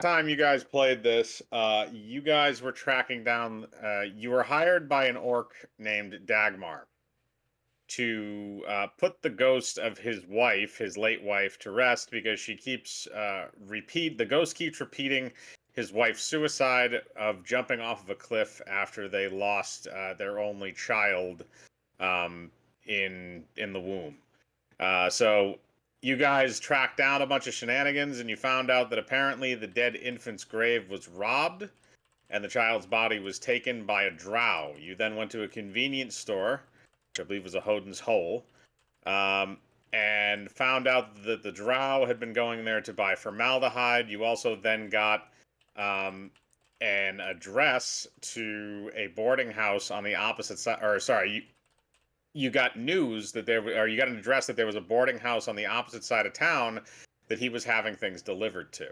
Time you guys played this, you guys were tracking down. You were hired by an orc named Dagmar to put the ghost of his wife, his late wife, to rest because she keeps repeat. The ghost keeps repeating his wife's suicide of jumping off of a cliff after they lost their only child um, in the womb. So you guys tracked down a bunch of shenanigans and you found out that apparently the dead infant's grave was robbed and the child's body was taken by a drow. You then went to a convenience store, which I believe was a Hoden's Hole, um, and found out that the drow had been going there to buy formaldehyde. You also then got um, an address to a boarding house on the opposite side, or sorry, you got news that or you got an address that there was a boarding house on the opposite side of town that he was having things delivered to.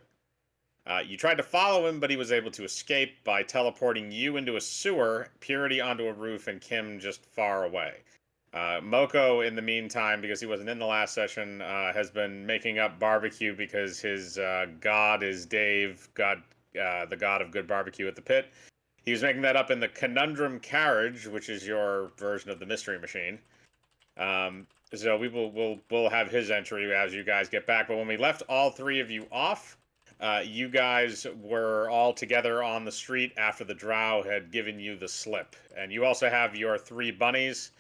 You tried to follow him, but he was able to escape by teleporting you into a sewer, Purity onto a roof, and Kim just far away. Moko, in the meantime, because he wasn't in the last session, has been making up barbecue because his god is Dave, the god of good barbecue at the pit. He was making that up in the conundrum carriage, which is your version of the mystery machine. So we'll have his entry as you guys get back. But when we left all three of you off, you guys were all together on the street after the drow had given you the slip, and you also have your three bunnies: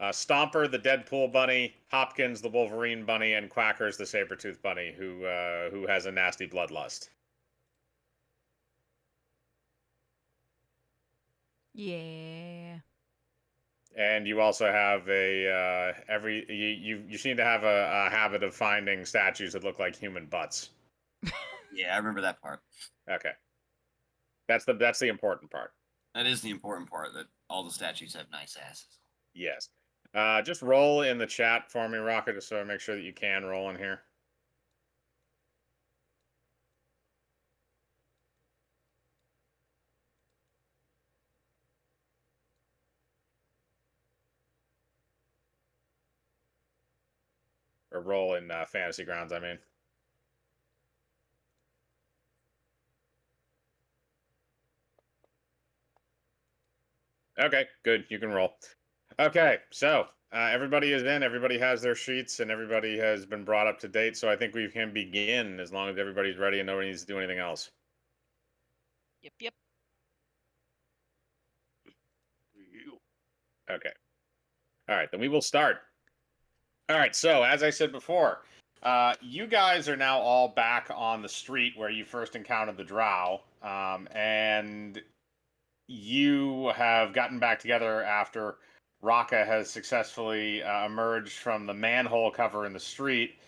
Stomper, the Deadpool bunny; Hopkins, the Wolverine bunny; and Quackers, the Sabretooth bunny, who has a nasty bloodlust. Yeah. And you also have you seem to have a habit of finding statues that look like human butts. Yeah, I remember that part. Okay, that's the important part. That is the important part, that all the statues have nice asses. Yes. Just roll in the chat for me, Rocket, so I make sure that you can roll in here. Or roll in Fantasy Grounds, I mean. Okay, good. You can roll. Okay, so everybody is in. Everybody has their sheets, and everybody has been brought up to date. So I think we can begin as long as everybody's ready and nobody needs to do anything else. Yep. Okay. All right, then we will start. All right, so as I said before, you guys are now all back on the street where you first encountered the drow, and you have gotten back together after Raka has successfully emerged from the manhole cover in the street.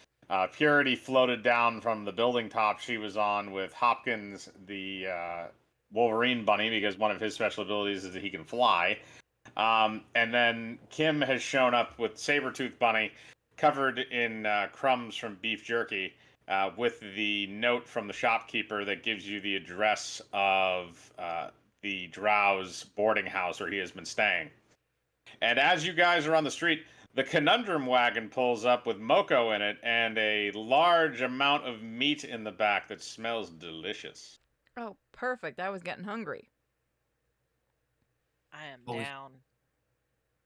Purity floated down from the building top she was on with Hopkins, the Wolverine bunny, because one of his special abilities is that he can fly. And then Kim has shown up with Sabretooth Bunny, covered in crumbs from beef jerky, with the note from the shopkeeper that gives you the address of the Drow's boarding house where he has been staying. And as you guys are on the street, the conundrum wagon pulls up with Moko in it and a large amount of meat in the back that smells delicious. Oh, perfect. I was getting hungry. I am Always- down.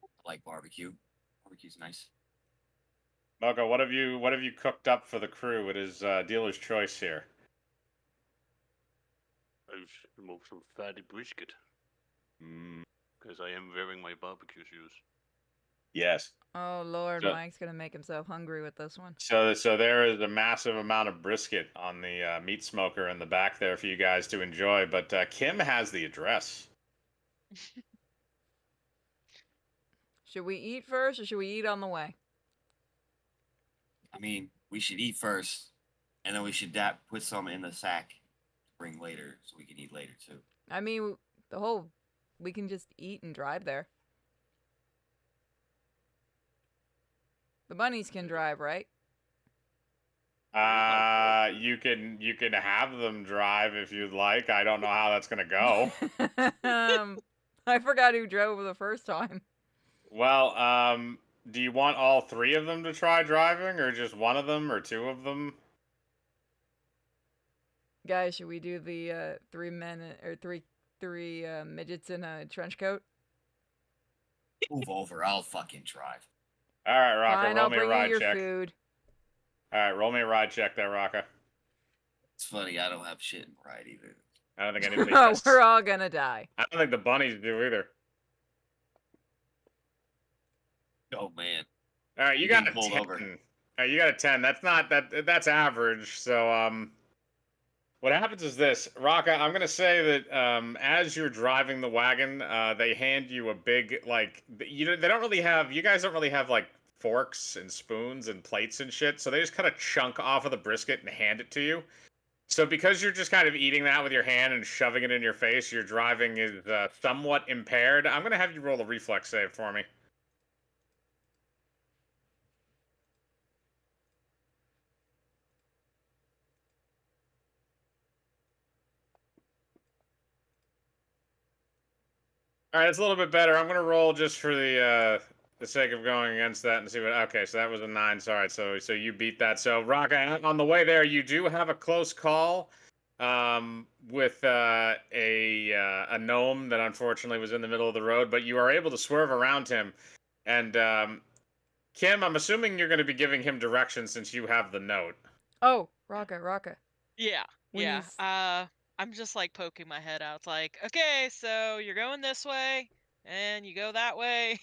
I like barbecue. Barbecue's nice. Moko, what have you cooked up for the crew? It is dealer's choice here. I've removed some fatty brisket Mm, because I am wearing my barbecue shoes. yes. Oh, Lord, So, Mike's going to make himself hungry with this one. so there is a massive amount of brisket on the meat smoker in the back there for you guys to enjoy. But Kim has the address. Should we eat first or should we eat on the way? I mean, we should eat first, and then we should put some in the sack to bring later, so we can eat later too. I mean, we can just eat and drive there. The bunnies can drive, right? You can have them drive if you'd like. I don't know how that's gonna go. I forgot who drove the first time. Well, do you want all three of them to try driving, or just one of them, or two of them? Guys, should we do the 3 men or three midgets in a trench coat? Move over. I'll fucking drive. All right, Rocka, Fine, roll I'll me a bring you ride your check. food. All right, roll me a ride check there, Rocka. It's funny. I don't have shit in ride either. I don't think anybody does. We're all gonna die. I don't think the bunnies do either. Oh man. All right, you You're got a getting pulled 10. over. All right, you got a 10. That's not that's average. So what happens is this, Rocka, I'm gonna say that as you're driving the wagon, they hand you a big they don't really have you guys don't really have like forks and spoons and plates and shit, so they just cut a chunk off of the brisket and hand it to you. So because you're just kind of eating that with your hand and shoving it in your face, your driving is somewhat impaired. I'm gonna have you roll a reflex save for me. All right, it's a little bit better. I'm gonna roll just for the sake of going against that and see what. Okay, so that was a 9. Sorry, so you beat that. So Rocka, on the way there, you do have a close call, with a gnome that unfortunately was in the middle of the road, but you are able to swerve around him. And Kim, I'm assuming you're going to be giving him directions since you have the note. Oh, Rocka. Yeah. When Yeah. you s- I'm just like poking my head out. It's like, okay, so you're going this way, and you go that way.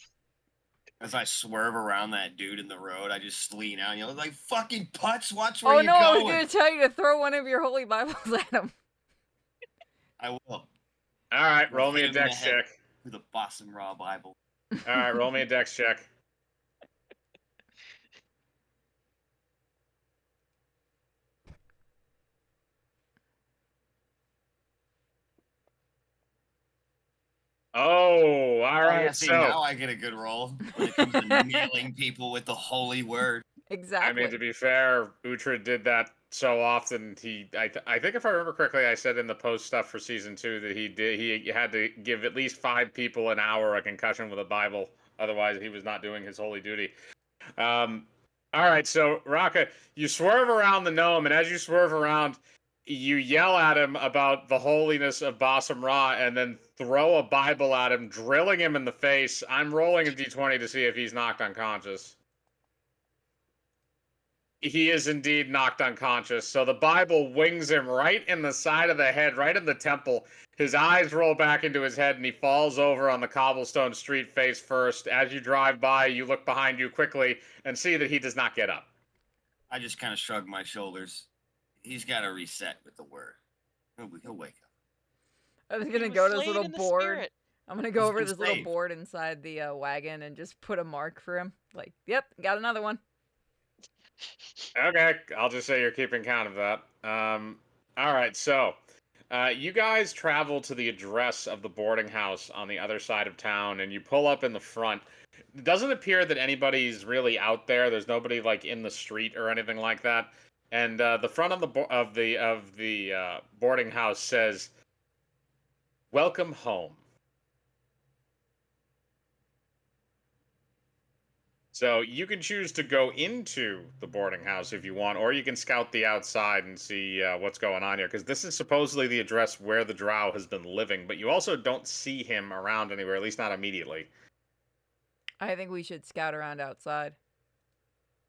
As I swerve around that dude in the road, I just lean out and yell, like, fucking putz, watch where Oh you're no, I was going. gonna tell you to throw one of your holy Bibles at him. I will. All right, roll me Hit a him in the dex head check. with a Boston Raw Bible. All right, roll me a dex check. Oh, all Oh right. yeah, see, So now I get a good roll when it comes to nailing people with the holy word. Exactly. I mean, to be fair, Uhtred did that so often. I think if I remember correctly, I said in the post stuff for season 2 that he had to give at least 5 people an hour a concussion with a Bible, otherwise he was not doing his holy duty. All right, so Raka, you swerve around the gnome, and as you swerve around, you yell at him about the holiness of Basam Ra, and then throw a Bible at him, drilling him in the face. I'm rolling a d20 to see if he's knocked unconscious. He is indeed knocked unconscious. So the Bible wings him right in the side of the head, right in the temple. His eyes roll back into his head and he falls over on the cobblestone street face first. As you drive by, you look behind you quickly and see that he does not get up. I just kind of shrug my shoulders. He's got to reset with the word. He'll wake up. I was He gonna was go to this slain little in the board. spirit. I'm gonna go He's over to been this little saved. board inside the wagon and just put a mark for him. Like, yep, got another one. Okay, I'll just say you're keeping count of that. All right, so you guys travel to the address of the boarding house on the other side of town, and you pull up in the front. It doesn't appear that anybody's really out there. There's nobody like in the street or anything like that. And the front of the boarding house says, "Welcome home." So you can choose to go into the boarding house if you want, or you can scout the outside and see what's going on here. Because this is supposedly the address where the drow has been living, but you also don't see him around anywhere, at least not immediately. I think we should scout around outside.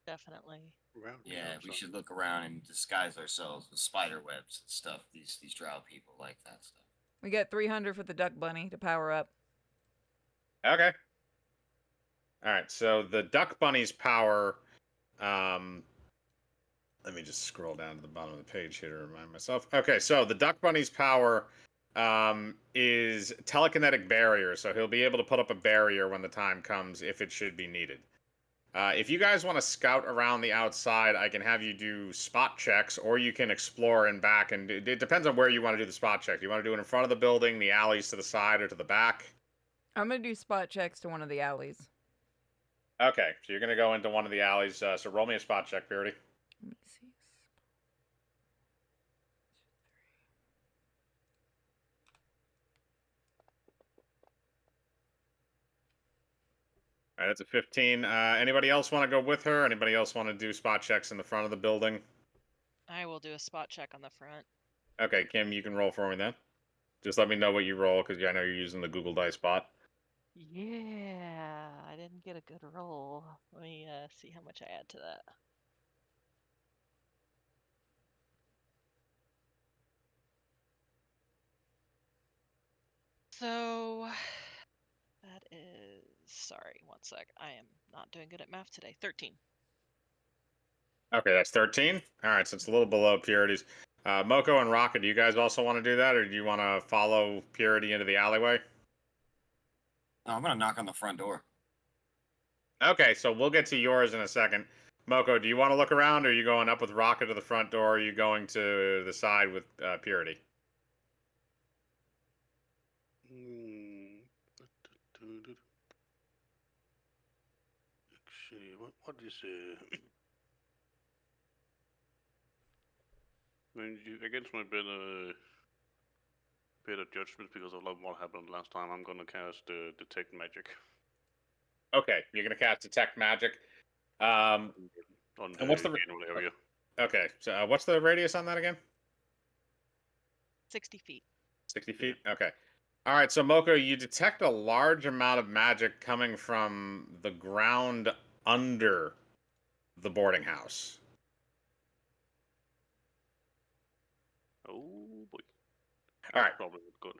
Definitely. Around the Yeah, we outside. should look around and disguise ourselves with spider webs and stuff. These drow people like that stuff. We got 300 for the duck bunny to power up. Okay. All right. So the duck bunny's power. Um, Let me just scroll down to the bottom of the page here to remind myself. Okay, so the duck bunny's power is telekinetic barrier, so he'll be able to put up a barrier when the time comes if it should be needed. If you guys want to scout around the outside, I can have you do spot checks, or you can explore in back. And it depends on where you want to do the spot check. Do you want to do it in front of the building, the alleys to the side, or to the back? I'm gonna do spot checks to one of the alleys. Okay, so you're going to go into one of the alleys. So roll me a spot check, Purity. Let me see. All right, that's a 15. Anybody else want to go with her? Anybody else want to do spot checks in the front of the building? I will do a spot check on the front. Okay, Kim, you can roll for me then. Just let me know what you roll, because I know you're using the Google Dice bot. Yeah, I didn't get a good roll. Let me see how much I add to that. So that is, sorry, one sec. I am not doing good at math today. 13. Okay, that's 13. All right, so it's a little below Purity's. Moko and Rocket, do you guys also want to do that, or do you want to follow Purity into the alleyway? No, I'm gonna knock on the front door. Okay, so we'll get to yours in a second. Moko, do you want to look around, or are you going up with Rocket to the front door, or are you going to the side with Purity? Hmm. Actually, what is I mean, against my better judgment because of what happened last time, I'm gonna cast detect magic Okay, you're gonna cast Detect Magic. Um, on and the general area. okay? So what's the radius on that again? 60 feet. 60 feet. Okay. All right. So Moko, you detect a large amount of magic coming from the ground under the boarding house. Oh boy, All that's right. probably not good.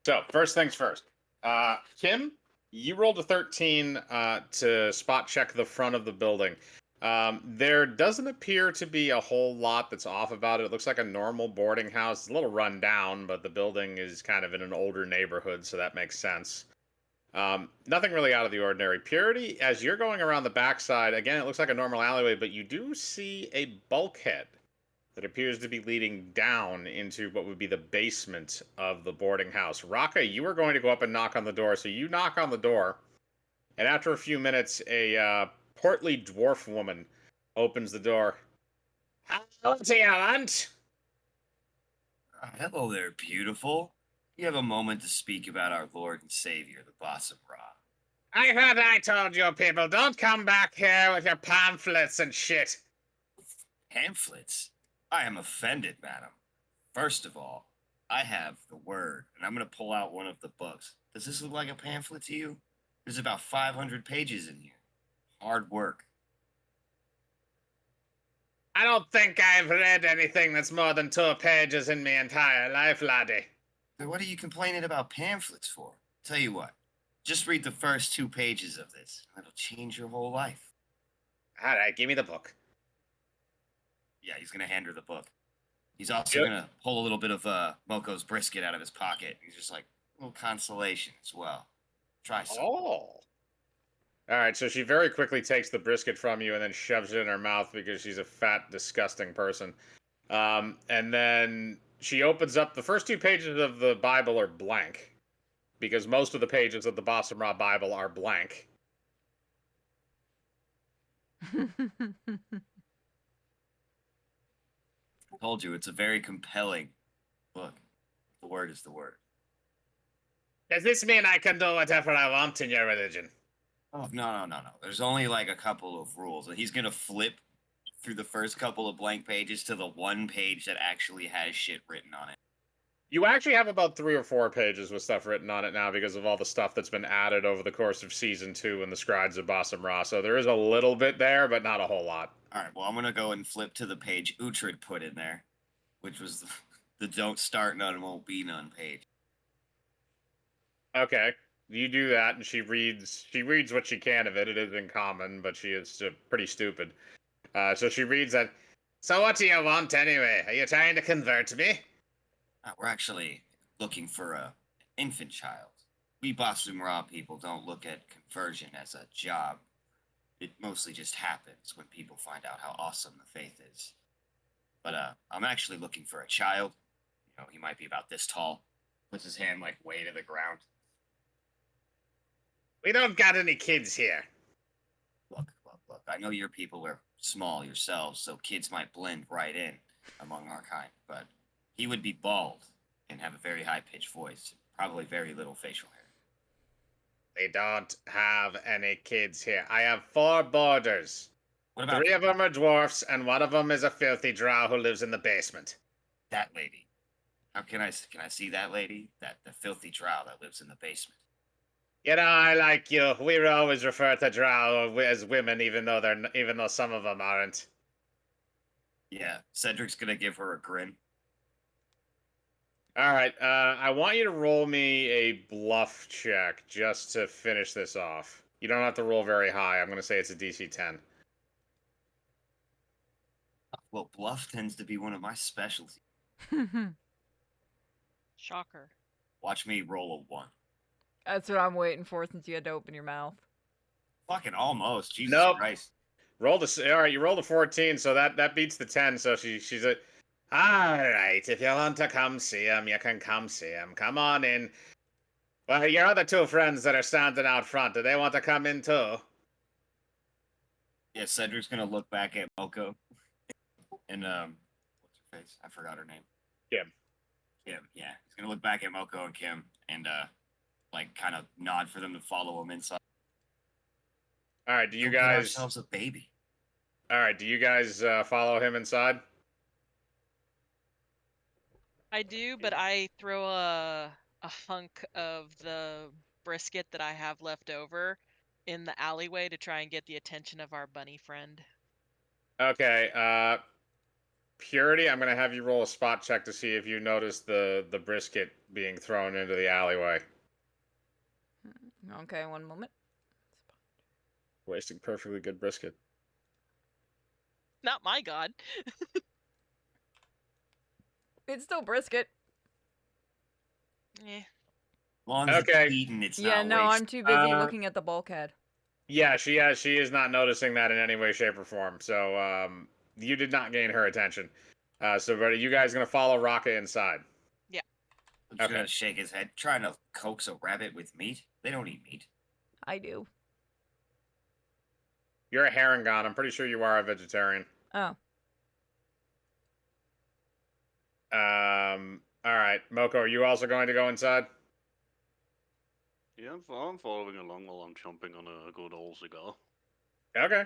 So first things first. Kim, you rolled a 13 to spot check the front of the building. There doesn't appear to be a whole lot that's off about it. It looks like a normal boarding house. It's a little run down, but the building is kind of in an older neighborhood, so that makes sense. Nothing really out of the ordinary. Purity, as you're going around the backside, again, it looks like a normal alleyway, but you do see a bulkhead that appears to be leading down into what would be the basement of the boarding house. Raka, you are going to go up and knock on the door. So you knock on the door, and after a few minutes, a portly dwarf woman opens the door. What do you want? Hello there, beautiful. You have a moment to speak about our Lord and Savior, the Boss of Ra. I heard I told you people, don't come back here with your pamphlets and shit. Pamphlets? I am offended, madam. First of all, I have the word, and I'm going to pull out one of the books. Does this look like a pamphlet to you? There's about 500 pages in here. Hard work. I don't think I've read anything that's more than 2 pages in my entire life, laddie. Then what are you complaining about pamphlets for? Tell you what, just read the first 2 pages of this. It'll change your whole life. All right, give me the book. Yeah, he's going to hand her the book. He's also Yep. going to pull a little bit of Moko's brisket out of his pocket. He's just like, a little consolation as well. Try some. Oh. All right, so she very quickly takes the brisket from you and then shoves it in her mouth because she's a fat, disgusting person. And then she opens up the first 2 pages of the Bible are blank because most of the pages of the Boston Raw Bible are blank. I told you, it's a very compelling book. The word is the word. Does this mean I can do whatever I want in your religion? Oh, no. There's only like a couple of rules. And he's going to flip through the first couple of blank pages to the one page that actually has shit written on it. You actually have about 3 or 4 pages with stuff written on it now because of all the stuff that's been added over the course of season 2 in the Scribes of Bossum Ra. So there is a little bit there, but not a whole lot. All right, well, I'm going to go and flip to the page Uhtred put in there, which was the don't start none, won't be none page. Okay, you do that, and she reads what she can of it. It is in common, but she is pretty stupid. So she reads that. So what do you want anyway? Are you trying to convert me? We're actually looking for a infant child. We Bossum Ra people don't look at conversion as a job. It mostly just happens when people find out how awesome the faith is. But I'm actually looking for a child. You know, he might be about this tall. Puts his hand like way to the ground. We don't got any kids here. Look. I know your people are small yourselves, so kids might blend right in among our kind. But he would be bald and have a very high-pitched voice. Probably very little facial hair. We don't have any kids here. I have 4 boarders. What about 3 of them are dwarfs, and one of them is a filthy drow who lives in the basement. that lady? How can I see that lady? The filthy drow that lives in the basement. You know, I like you. We always refer to drow as women, even though some of them aren't. Yeah, Cedric's gonna give her a grin. All right, I want you to roll me a bluff check just to finish this off. You don't have to roll very high. I'm going to say it's a DC 10. Well, bluff tends to be one of my specialties. Shocker. Watch me roll a 1. That's what I'm waiting for since you had to open your mouth. Fucking almost. Jesus Nope. Christ. All right. You rolled a 14, so that beats the 10. So she's a. All right, if you want to come see him, you can come see him. Come on in. Well, your other two friends that are standing out front, do they want to come in too? Yeah, Cedric's gonna look back at Moko. And what's her face? I forgot her name. Kim. Kim, yeah. He's gonna look back at Moko and Kim and like kind of nod for them to follow him inside. All right, do you Go get guys? ourselves a baby. All right, do you guys follow him inside? I do, but I throw a hunk of the brisket that I have left over in the alleyway to try and get the attention of our bunny friend. Okay, Purity, I'm gonna have you roll a spot check to see if you notice the brisket being thrown into the alleyway. Okay, one moment. Wasting perfectly good brisket. Not my god. It's still brisket. Eh. As long as Okay. it's eaten, it's Yeah, not no, waste. I'm too busy looking at the bulkhead. Yeah, she is not noticing that in any way, shape, or form. So you did not gain her attention. So, but are you guys gonna follow Raka inside? I'm just Okay. gonna shake his head, trying to coax a rabbit with meat. They don't eat meat. I do. You're a Harangon. I'm pretty sure you are a vegetarian. Oh. All right, Moko, are you also going to go inside? Yeah, I'm following along while I'm chomping on a good old cigar. Okay.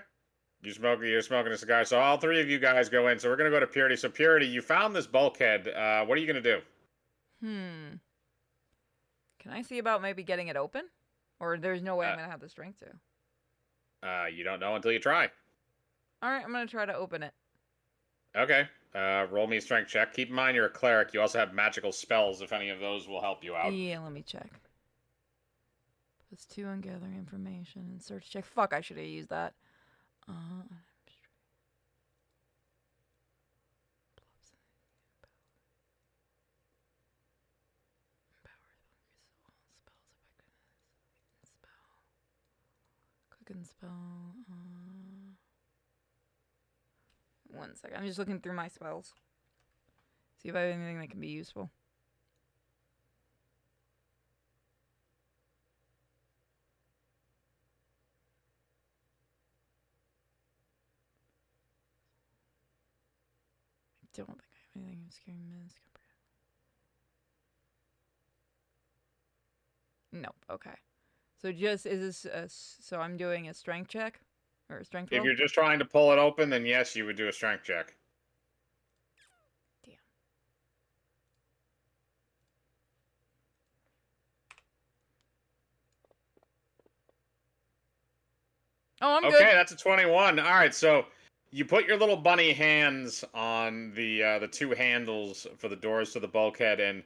You're smoking a cigar. So all three of you guys go in. So we're gonna go to Purity. So Purity, you found this bulkhead. What are you gonna do? Can I see about maybe getting it open? Or there's no way I'm Uh, going to have the strength to? You don't know until you try. Alright, I'm going to try to open it. Okay. Roll me a strength check. Keep in mind you're a cleric. You also have magical spells if any of those will help you out. Yeah, let me check. +2 on gathering information and search check. Fuck, I should have used that. Click and spell. One second. I'm just looking through my spells. See if I have anything that can be useful. I don't think I have anything obscuring mist. Nope. Okay. So just is this so I'm doing a strength check or a strength If roll? you're just trying to pull it open, then yes, you would do a strength check. Damn. Oh, I'm Okay, good. that's a 21. All right, so you put your little bunny hands on the two handles for the doors to the bulkhead, and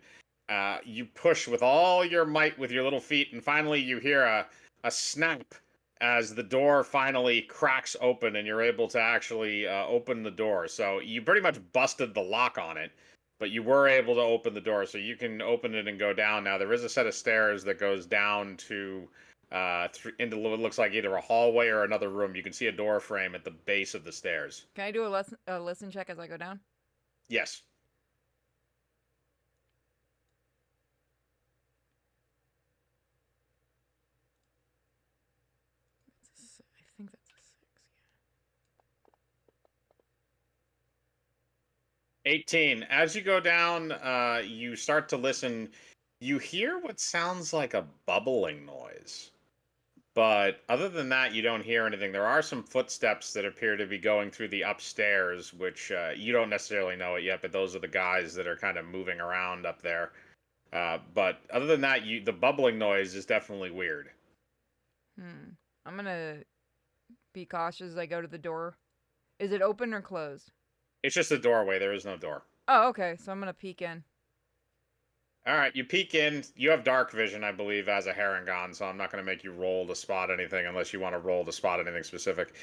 you push with all your might with your little feet, and finally you hear a snap as the door finally cracks open, and you're able to actually open the door. So you pretty much busted the lock on it, but you were able to open the door, so you can open it and go down. Now there is a set of stairs that goes down to into what looks like either a hallway or another room. You can see a door frame at the base of the stairs. Can I do a listen check as I go down? Yes. I think that's a 6. 18. As you go down, you start to listen. You hear what sounds like a bubbling noise. But other than that, you don't hear anything. There are some footsteps that appear to be going through the upstairs, which you don't necessarily know it yet, but those are the guys that are kind of moving around up there. But other than that, the bubbling noise is definitely weird. I'm gonna be cautious as I go to the door. Is it open or closed? It's just a doorway. There is no door. Oh, okay. So I'm gonna peek in. All right, you peek in. You have dark vision, I believe, as a Harangon, so I'm not going to make you roll to spot anything unless you want to roll to spot anything specific.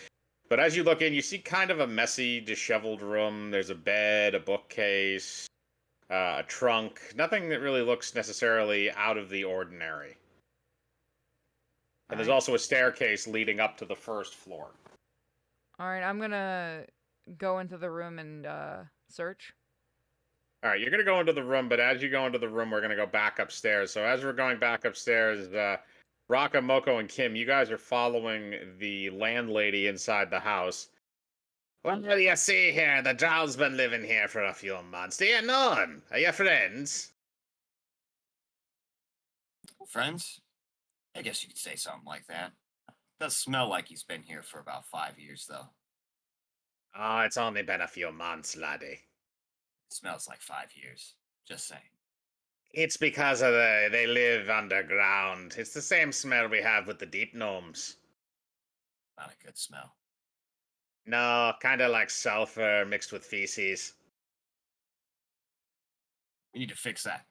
But as you look in, you see kind of a messy, disheveled room. There's a bed, a bookcase, a trunk. Nothing that really looks necessarily out of the ordinary. And there's Alright. also a staircase leading up to the first floor. Alright, I'm gonna go into the room and search. All right, you're going to go into the room, but as you go into the room, we're going to go back upstairs. So as we're going back upstairs, Raka, Moko, and Kim, you guys are following the landlady inside the house. Well, you see here, the Drow's been living here for a few months. Do you know him? Are you friends? Friends? I guess you could say something like that. Does smell like he's been here for about 5 years, though. Oh, it's only been a few months, laddie. It smells like 5 years. Just saying. It's because of they live underground. It's the same smell we have with the deep gnomes. Not a good smell. No, kind of like sulfur mixed with feces. We need to fix that.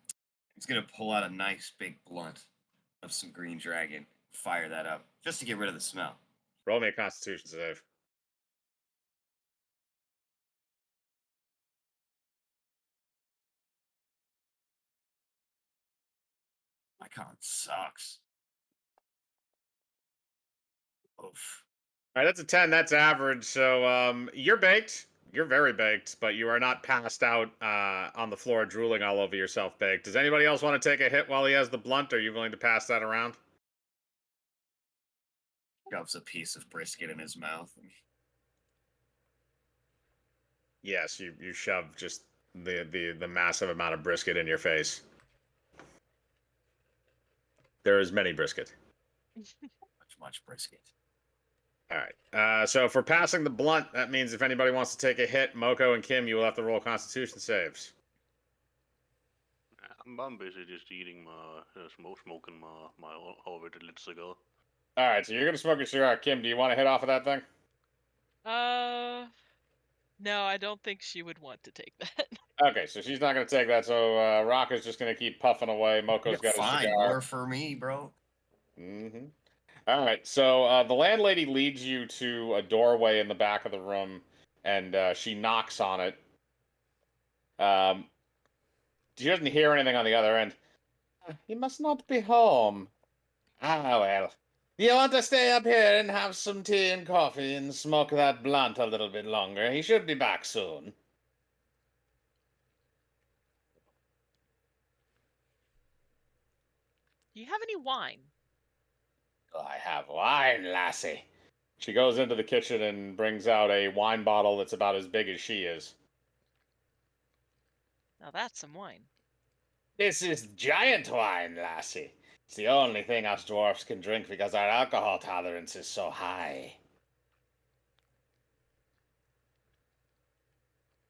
He's gonna pull out a nice big blunt of some green dragon, fire that up, just to get rid of the smell. Roll me a Constitution save. My con sucks. Oof. All right, that's a 10. That's average. So you're baked. You're very baked, but you are not passed out on the floor drooling all over yourself baked. Does anybody else want to take a hit while he has the blunt? Are you willing to pass that around? Shoves a piece of brisket in his mouth. Yes, you shove just the massive amount of brisket in your face. There is many brisket. Much brisket. All right. So for passing the blunt, that means if anybody wants to take a hit, Moko and Kim, you will have to roll Constitution saves. I'm busy just eating my, smoking my already lit cigar. All right, so you're gonna smoke a cigar. Kim, do you want to hit off of that thing? No, I don't think she would want to take that. Okay, so she's not gonna take that. So Rocco's just gonna keep puffing away. Moko's got his Fine, cigar. more for me, bro. Mm-hmm. All right, so the landlady leads you to a doorway in the back of the room, and she knocks on it. She doesn't hear anything on the other end. He must not be home. Ah, well. You want to stay up here and have some tea and coffee and smoke that blunt a little bit longer? He should be back soon. Do you have any wine? I have wine, lassie. She goes into the kitchen and brings out a wine bottle that's about as big as she is. Now that's some wine. This is giant wine, lassie. It's the only thing us dwarfs can drink because our alcohol tolerance is so high.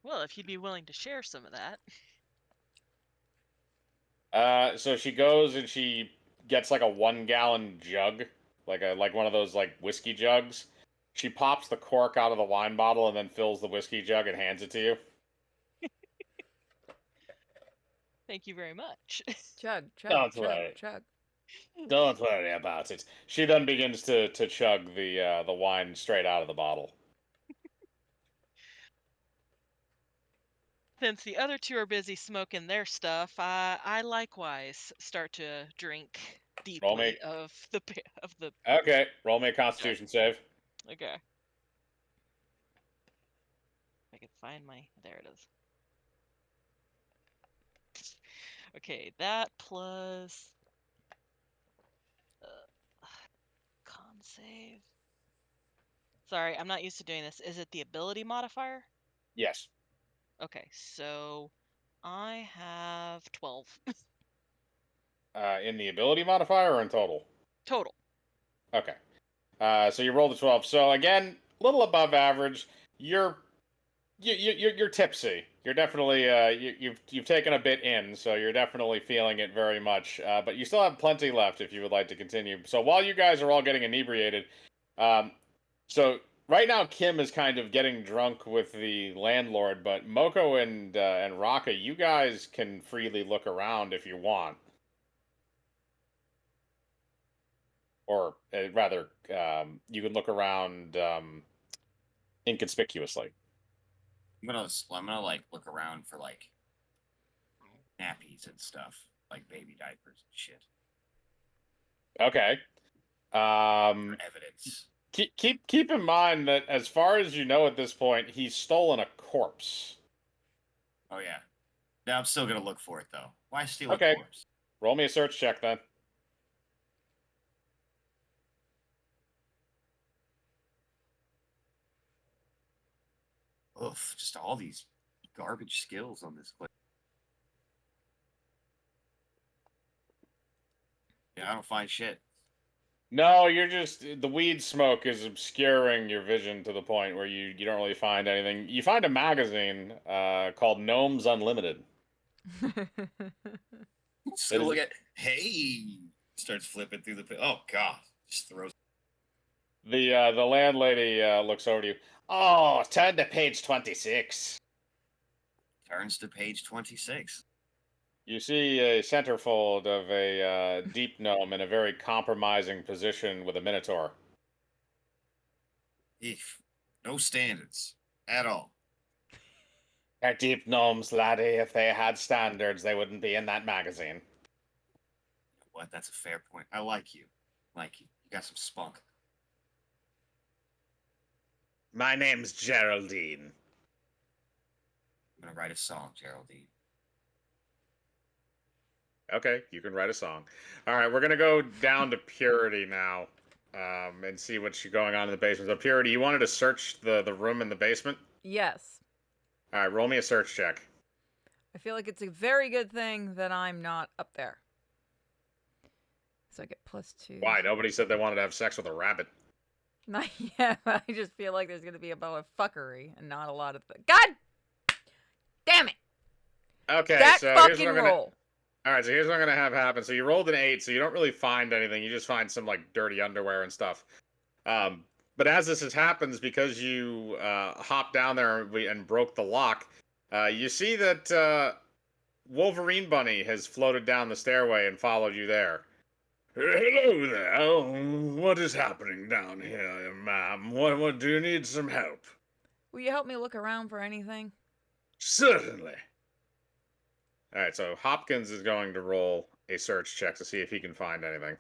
Well, if you'd be willing to share some of that. So she goes and she gets like a 1 gallon jug, like one of those like whiskey jugs. She pops the cork out of the wine bottle and then fills the whiskey jug and hands it to you. Thank you very much. Chug, chug, Don't chug, worry. chug. Don't worry about it. She then begins to chug the wine straight out of the bottle. Since the other two are busy smoking their stuff, I likewise start to drink Roll me. deeply of the. Okay, roll me a Constitution save. Okay. I can find my. There it is. Okay, that plus con save. Sorry, I'm not used to doing this. Is it the ability modifier? Yes. Okay, so I have 12 In the ability modifier or in total? total. Okay. So you rolled a 12. So again, a little above average. You're you're tipsy. You're definitely you've taken a bit in, so you're definitely feeling it very much. But you still have plenty left if you would like to continue. So while you guys are all getting inebriated, um, so right now Kim is kind of getting drunk with the landlord, but Moko and Raka, you guys can freely look around if you want, or rather, you can look around inconspicuously. I'm gonna like look around for like nappies and stuff, like baby diapers and shit Okay. for evidence. Keep in mind that as far as you know at this point, he's stolen a corpse. Oh yeah. Now I'm still gonna look for it though. Why steal a Okay, corpse? roll me a search check then. Oof, just all these garbage skills on this place. Yeah, I don't find shit. No, you're just the weed smoke is obscuring your vision to the point where you don't really find anything. You find a magazine called Gnomes Unlimited. Just It gonna is look at hey, starts flipping through the. Oh god, just throws. the landlady looks over to you. Oh, turn to page 26. Turns to page 26. You see a centerfold of a deep gnome in a very compromising position with a minotaur. Eef. No standards at all. They're deep gnomes, laddie. If they had standards, they wouldn't be in that magazine. What? That's a fair point. I like you. Like you. You got some spunk. My name's Geraldine. I'm gonna write a song, Geraldine. Okay, you can write a song. All right, we're gonna go down to Purity now, and see what's going on in the basement. So, Purity, you wanted to search the room in the basement? Yes. All right, roll me a search check. I feel like it's a very good thing that I'm not up there. So I get +2. Why? Nobody said they wanted to have sex with a rabbit. Not yet. I just feel like there's going to be a lot of fuckery and not a lot of. God damn it! Okay, That so here's what fucking I'm gonna. roll. All right, so here's what I'm gonna have happen. So you rolled an 8, so you don't really find anything. You just find some like dirty underwear and stuff. But as this happens, because you hopped down there and broke the lock, you see that Wolverine Bunny has floated down the stairway and followed you there. Hello there. What is happening down here, ma'am? What do you need some help? Will you help me look around for anything? Certainly. All right, so Hopkins is going to roll a search check to see if he can find anything.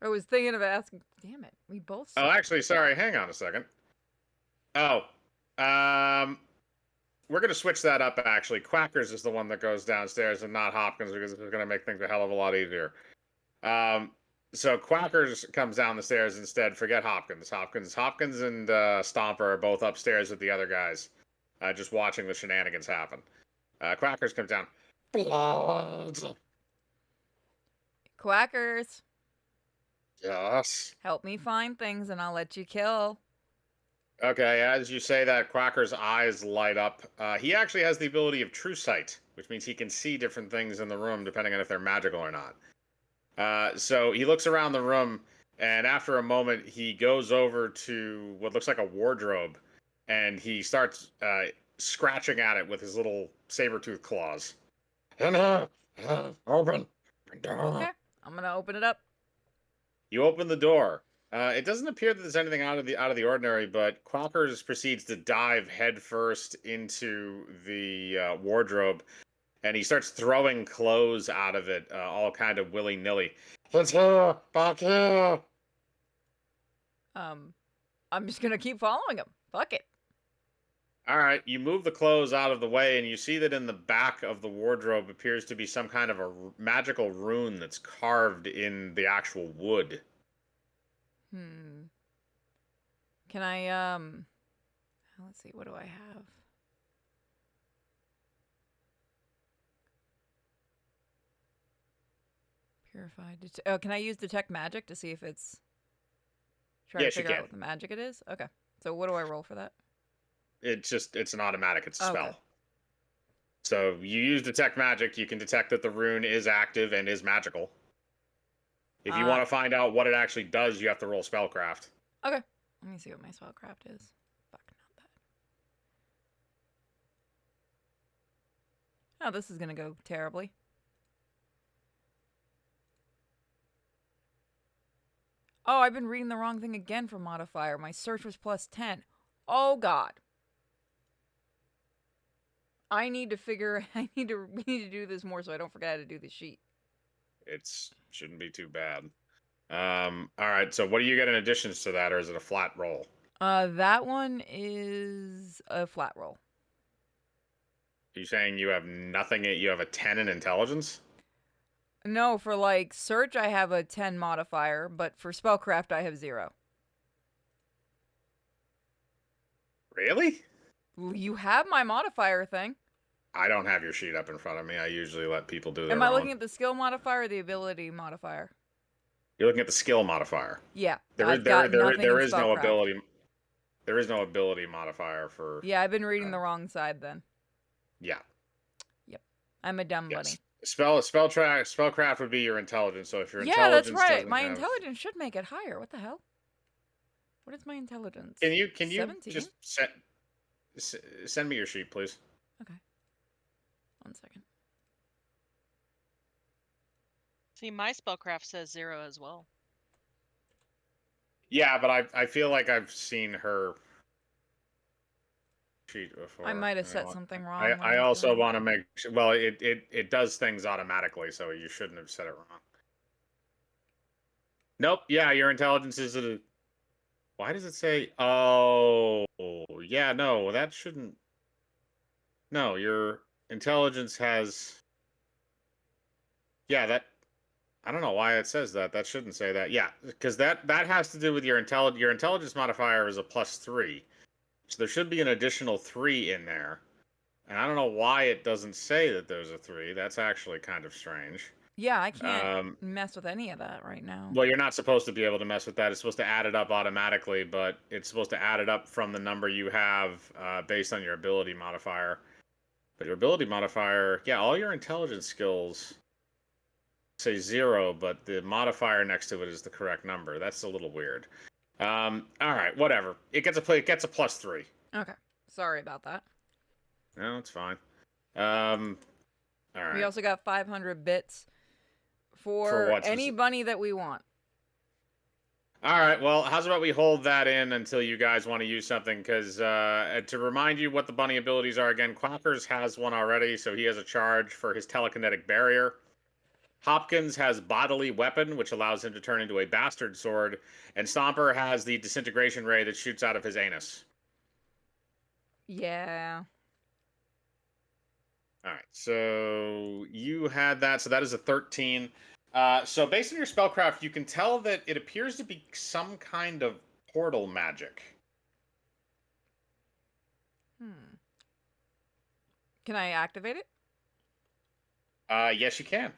I was thinking of asking. Damn it. We both Oh, suck. actually, sorry. Hang on a second. Oh, um, we're gonna switch that up. Actually, Quackers is the one that goes downstairs and not Hopkins because it's gonna make things a hell of a lot easier. Um, so Quackers comes down the stairs instead. Forget Hopkins. Hopkins and Stomper are both upstairs with the other guys, just watching the shenanigans happen. Quackers comes down. Blood. Quackers, Yes. help me find things and I'll let you kill. Okay, as you say that, Quacker's eyes light up. He actually has the ability of true sight, which means he can see different things in the room depending on if they're magical or not. So he looks around the room, and after a moment, he goes over to what looks like a wardrobe, and he starts scratching at it with his little saber-tooth claws. In here, open. Okay, I'm gonna open it up. You open the door. It doesn't appear that there's anything out of the ordinary, but Quackers proceeds to dive headfirst into the wardrobe, and he starts throwing clothes out of it, all kind of willy nilly. It's here, back here. I'm just gonna keep following him. Fuck it. All right, you move the clothes out of the way, and you see that in the back of the wardrobe appears to be some kind of a magical rune that's carved in the actual wood. Can I let's see, what do I have? Purified. Oh, can I use detect magic to see if it's try to Yes, you figure out can. what the magic it is? Okay. So what do I roll for that? It's an automatic. It's a Okay. spell. So you use detect magic. You can detect that the rune is active and is magical. If you want to find out what it actually does, you have to roll spellcraft. Okay. Let me see what my spellcraft is. Fuck, not that. Oh, this is gonna go terribly. Oh, I've been reading the wrong thing again for modifier. My search was +10. Oh God. I need to figure. We need to do this more so I don't forget how to do the sheet. Shouldn't be too bad. All right. So what do you get in additions to that, or is it a flat roll? That one is a flat roll. Are you saying you have nothing? You have a 10 in intelligence? No, for like search I have a 10 modifier, but for spellcraft I have 0. Really? You have my modifier thing. I don't have your sheet up in front of me. I usually let people do their Am I own. looking at the skill modifier or the ability modifier? You're looking at the skill modifier. Yeah, There I've got nothing in is no spellcraft. ability. There is no ability modifier for. Yeah, I've been reading the wrong side then. Yeah. Yep, I'm a dumb bunny. Yes. Spellcraft would be your intelligence. So if your Yeah, that's intelligence right. doesn't My have, intelligence should make it higher. What the hell? What is my intelligence? can you 17? just send me your sheet, please? Okay. 1 second. See, my spellcraft says 0 as well. Yeah, but I feel like I've seen her sheet before. I might have set something wrong. when I was also doing it. want to make sure. Well, it does things automatically, so you shouldn't have said it wrong. Nope. Yeah, your intelligence is a. Why does it say? Oh, yeah. No, that shouldn't. No, your intelligence has. Yeah, that. I don't know why it says that. That shouldn't say that. Yeah, because that has to do with your intelligence modifier is a +3, so there should be an additional 3 in there. And I don't know why it doesn't say that there's a 3. That's actually kind of strange. Yeah, I can't mess with any of that right now. Well, you're not supposed to be able to mess with that. It's supposed to add it up automatically, but it's supposed to add it up from the number you have based on your ability modifier. But your ability modifier, yeah, all your intelligence skills say 0, but the modifier next to it is the correct number. That's a little weird. All right, whatever. It gets a +3. Okay. Sorry about that. No, it's fine. All right. We also got 500 bits For for what any bunny that we want. All right, well, how's about we hold that in until you guys want to use something? Because to remind you what the bunny abilities are again, Quackers has one already, so he has a charge for his telekinetic barrier. Hopkins has bodily weapon, which allows him to turn into a bastard sword, and Stomper has the disintegration ray that shoots out of his anus. Yeah. All right, so you had that, so that is a 13. So based on your spellcraft, you can tell that it appears to be some kind of portal magic. Can I activate it? Yes, you can.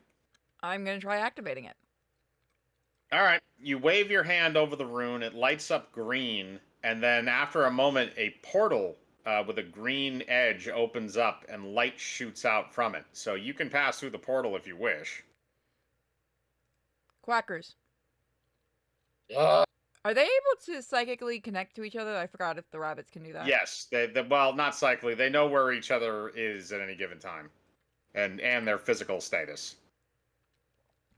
I'm going to try activating it. All right, you wave your hand over the rune, it lights up green, and then after a moment, a portal with a green edge opens up and light shoots out from it. So you can pass through the portal if you wish. Quackers. Are they able to psychically connect to each other? I forgot if the rabbits can do that. Yes, well, not psychically. They know where each other is at any given time, and their physical status.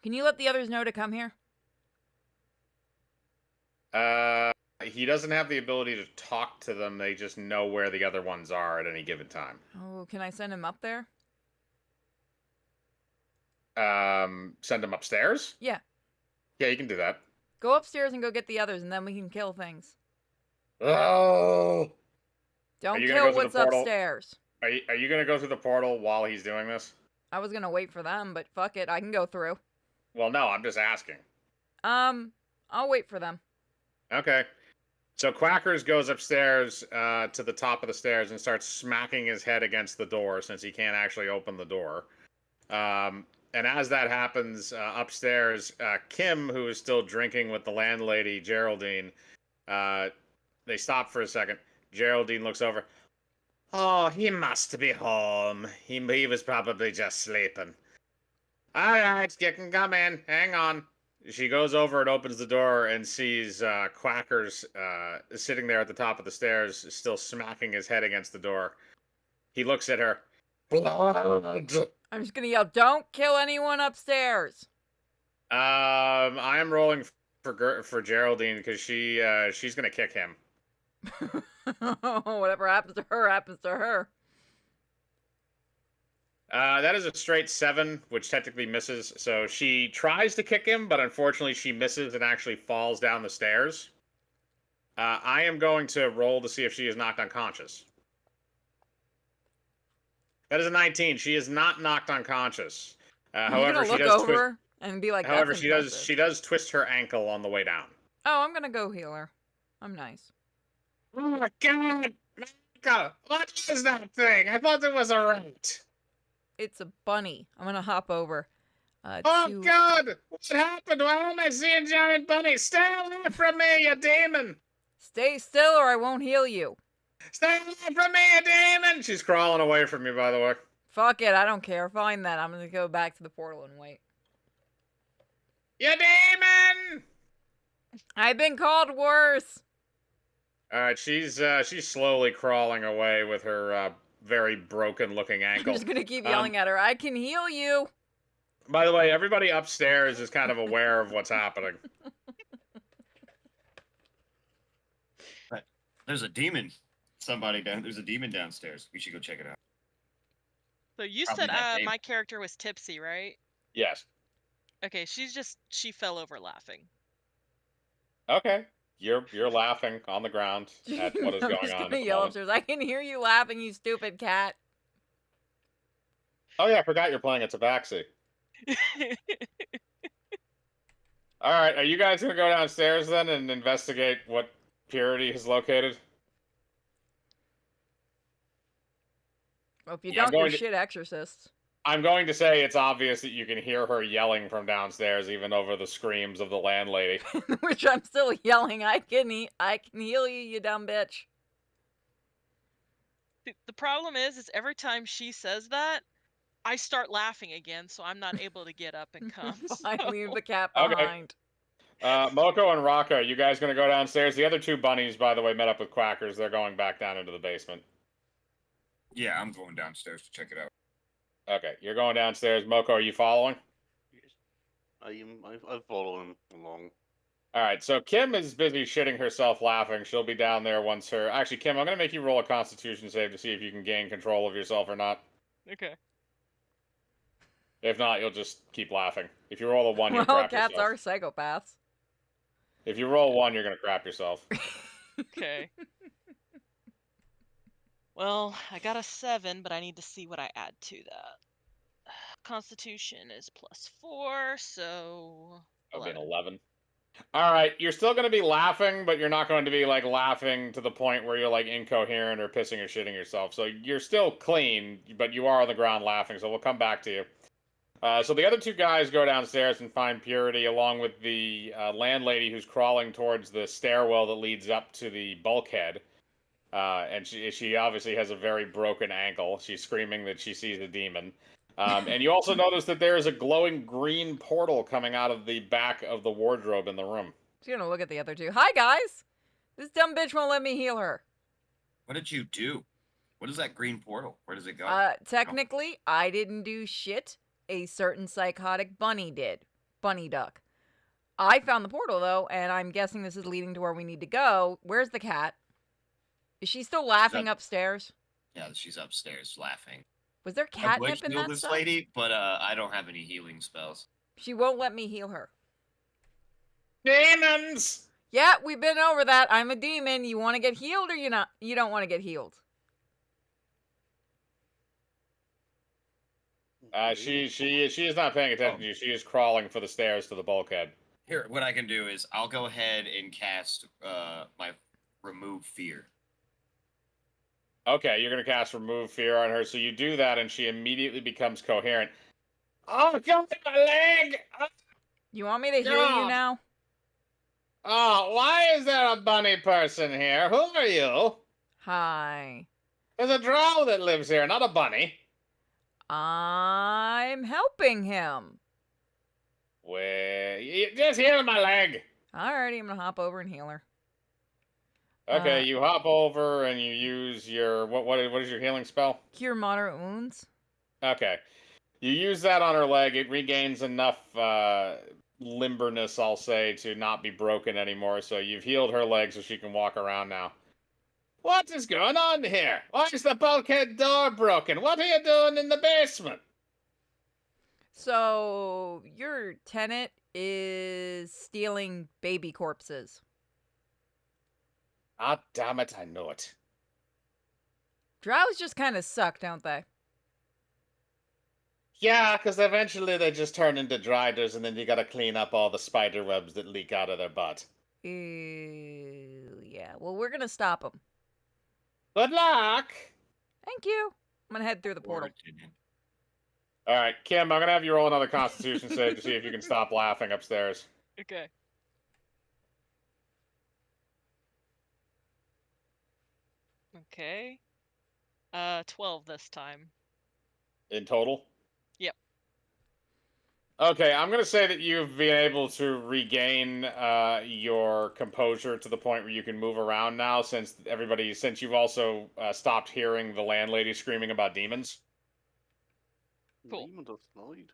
Can you let the others know to come here? He doesn't have the ability to talk to them. They just know where the other ones are at any given time. Oh, can I send him up there? Send them upstairs? Yeah. Yeah, you can do that. Go upstairs and go get the others, and then we can kill things. Oh! Don't you gonna kill go through what's the portal? upstairs. Are you gonna go through the portal while he's doing this? I was gonna wait for them, but fuck it, I can go through. Well, no, I'm just asking. I'll wait for them. Okay. So Quackers goes upstairs to the top of the stairs and starts smacking his head against the door since he can't actually open the door. And as that happens upstairs, Kim, who is still drinking with the landlady, Geraldine, They stop for a second. Geraldine looks over. Oh, he must be home. He was probably just sleeping. All right, you can come in. Hang on. She goes over and opens the door and sees Quackers sitting there at the top of the stairs, still smacking his head against the door. He looks at her. Blood. I'm just gonna yell, "Don't kill anyone upstairs!" I am rolling for Geraldine because she's gonna kick him. Whatever happens to her, happens to her. That is a straight 7, which technically misses. So she tries to kick him, but unfortunately she misses and actually falls down the stairs. I am going to roll to see if she is knocked unconscious. That is a 19. She is not knocked unconscious. I'm However, gonna she look does twist. over and be like, However, "That's she impressive." does twist her ankle on the way down. Oh, I'm gonna go heal her. I'm nice. Oh my god! God, what is that thing? I thought it was a rat. It's a bunny. I'm gonna hop over. Oh god! What happened? Why am I seeing giant bunnies? Stay away from me, you demon! Stay still or I won't heal you. Stay away from me, you demon! She's crawling away from me, by the way. Fuck it, I don't care. Find that. I'm gonna go back to the portal and wait. You demon! I've been called worse. Alright, she's slowly crawling away with her very broken-looking I'm ankle. just gonna keep yelling at her. I can heal you. By the way, everybody upstairs is kind of aware of what's happening. There's a demon. There's a demon downstairs. We should go check it out. So you Probably said that my character was tipsy, right? Yes. Okay, she fell over laughing. Okay. You're laughing on the ground at what is I'm going just on gonna at the yell moment. upstairs. I can hear you laughing, you stupid cat. Oh yeah, I forgot you're playing a Tabaxi. Alright, are you guys gonna go downstairs then and investigate what Purity has located? Well, if you Yeah, I'm don't, you're going to- shit exorcists. I'm going to say it's obvious that you can hear her yelling from downstairs, even over the screams of the landlady. Which I'm still yelling. I can heal you, you dumb bitch. The problem is every time she says that, I start laughing again, so I'm not able to get up and come. I leave the cat Okay. behind. Moko and Raka, you guys gonna go downstairs? The other two bunnies, by the way, met up with Quackers. They're going back down into the basement. Yeah, I'm going downstairs to check it out. Okay, you're going downstairs. Moko, are you following? I'm following along. Alright, so Kim is busy shitting herself laughing. She'll be down there once her... Actually, Kim, I'm gonna make you roll a constitution save to see if you can gain control of yourself or not. Okay. If not, you'll just keep laughing. If you roll a 1, you'll Well, crap cats yourself. are psychopaths. If you roll 1, you're gonna crap yourself. Okay. Well, I got a 7, but I need to see what I add to that. Constitution is +4, so That would be an 11. 11. Alright, you're still gonna be laughing, but you're not going to be, like, laughing to the point where you're, like, incoherent or pissing or shitting yourself. So you're still clean, but you are on the ground laughing, so we'll come back to you. So the other two guys go downstairs and find Purity, along with the landlady who's crawling towards the stairwell that leads up to the bulkhead. And she obviously has a very broken ankle. She's screaming that she sees a demon. And you also notice that there is a glowing green portal coming out of the back of the wardrobe in the room. She's gonna look at the other two. Hi, guys! This dumb bitch won't let me heal her. What did you do? What is that green portal? Where does it go? Technically, I didn't do shit. A certain psychotic bunny did. Bunny duck. I found the portal, though, and I'm guessing this is leading to where we need to go. Where's the cat? Is she still laughing upstairs? Yeah, she's upstairs laughing. Was there I would catnip in heal that this stuff? lady, but I don't have any healing spells. She won't let me heal her. Demons! Yeah, we've been over that. I'm a demon. You want to get healed or you not? You don't want to get healed. She is not paying attention to you. She is crawling for the stairs to the bulkhead. Here, what I can do is I'll go ahead and cast my remove fear. Okay, you're gonna cast Remove Fear on her, so you do that, and she immediately becomes coherent. Oh, God, my leg! You want me to heal you Yeah. now? Oh, why is there a bunny person here? Who are you? Hi. There's a drow that lives here, not a bunny. I'm helping him. Well, just heal my leg. Alrighty, I'm gonna hop over and heal her. Okay, you hop over and you use your what is your healing spell? Cure moderate wounds. Okay. You use that on her leg. It regains enough limberness, I'll say, to not be broken anymore. So you've healed her leg so she can walk around now. What is going on here? Why is the bulkhead door broken? What are you doing in the basement? So your tenant is stealing baby corpses. Ah, damn it, I know it. Drows just kind of suck, don't they? Yeah, because eventually they just turn into driders and then you gotta clean up all the spider webs that leak out of their butt. Ew, yeah. Well, we're gonna stop them. Good luck! Thank you. I'm gonna head through the portal. Alright, Kim, I'm gonna have you roll another constitution save to see if you can stop laughing upstairs. Okay. Okay. 12 this time. In total? Yep. Okay, I'm gonna say that you've been able to regain your composure to the point where you can move around now, since you've also stopped hearing the landlady screaming about demons. Cool. Demon does slide.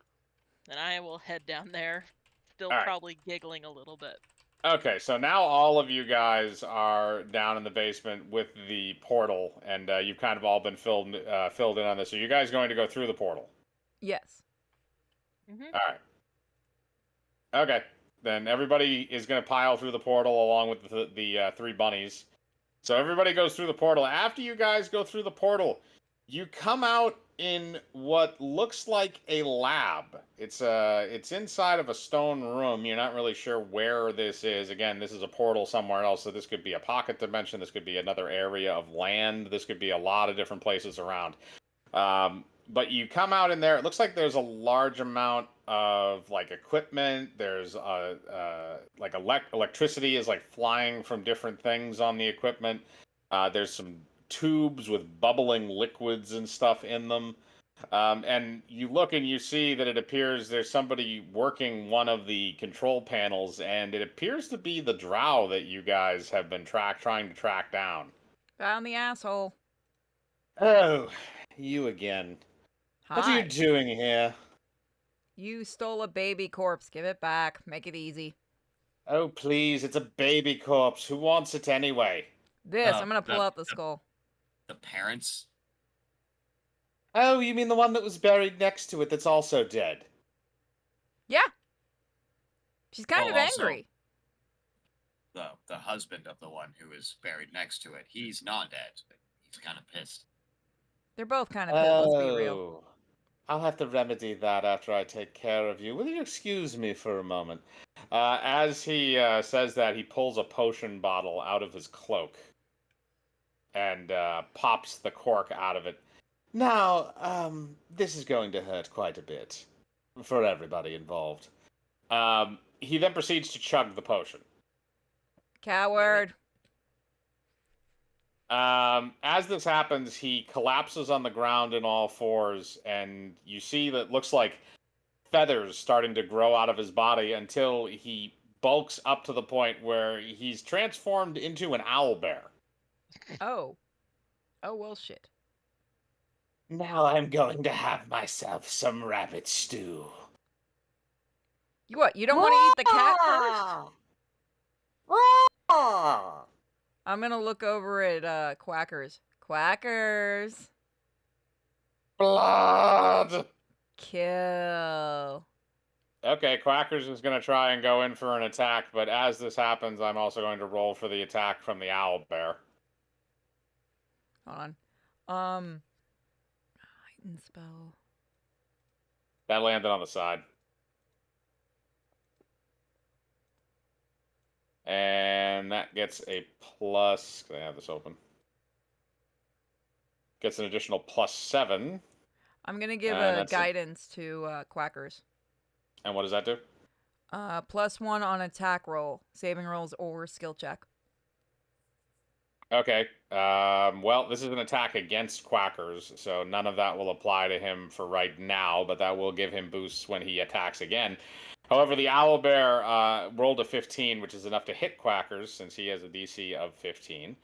And I will head down there, still All right. probably giggling a little bit. Okay, so now all of you guys are down in the basement with the portal, and you've kind of all been filled in on this. Are you guys going to go through the portal? Yes. Mm-hmm. All right. Okay, then everybody is going to pile through the portal along with the three bunnies. So everybody goes through the portal. After you guys go through the portal, you come out in what looks like a lab. It's inside of a stone room. You're not really sure where this is. Again, this is a portal somewhere else, so this could be a pocket dimension. This could be another area of land. This could be a lot of different places around. But you come out in there. It looks like there's a large amount of like equipment. There's like electricity is like flying from different things on the equipment. There's some tubes with bubbling liquids and stuff in them. And you look and you see that it appears there's somebody working one of the control panels, and it appears to be the drow that you guys have been trying to track down. Found the asshole. Oh, you again. What are you Hi. doing here? You stole a baby corpse. Give it back. Make it easy. Oh, please, it's a baby corpse. Who wants it anyway? This. I'm gonna pull out the skull. The parents? Oh, you mean the one that was buried next to it that's also dead? Yeah. She's kind of Also, angry. the husband of the one who is buried next to it, he's not dead. But he's kind of pissed. They're both kind of pissed. Let's be real. Oh, I'll have to remedy that after I take care of you. Will you excuse me for a moment? As he says that, he pulls a potion bottle out of his cloak and pops the cork out of it. Now, this is going to hurt quite a bit for everybody involved. He then proceeds to chug the potion. Coward. As this happens, he collapses on the ground in all fours, and you see that looks like feathers starting to grow out of his body until he bulks up to the point where he's transformed into an owlbear. Oh. Oh, well, shit. Now I'm going to have myself some rabbit stew. You what? You don't want to eat the cat first? I'm gonna look over at Quackers. Quackers. Blood! Kill. Okay, Quackers is going to try and go in for an attack, but as this happens, I'm also going to roll for the attack from the owlbear. Hold on. Heighten spell. That landed on the side. And that gets a plus. Can I have this open? Gets an additional +7. I'm gonna give And a that's guidance to Quackers. And what does that do? +1 on attack roll, saving rolls, or skill check. Okay. Well, this is an attack against Quackers, so none of that will apply to him for right now, but that will give him boosts when he attacks again. However, the owlbear rolled a 15, which is enough to hit Quackers since he has a DC of 15,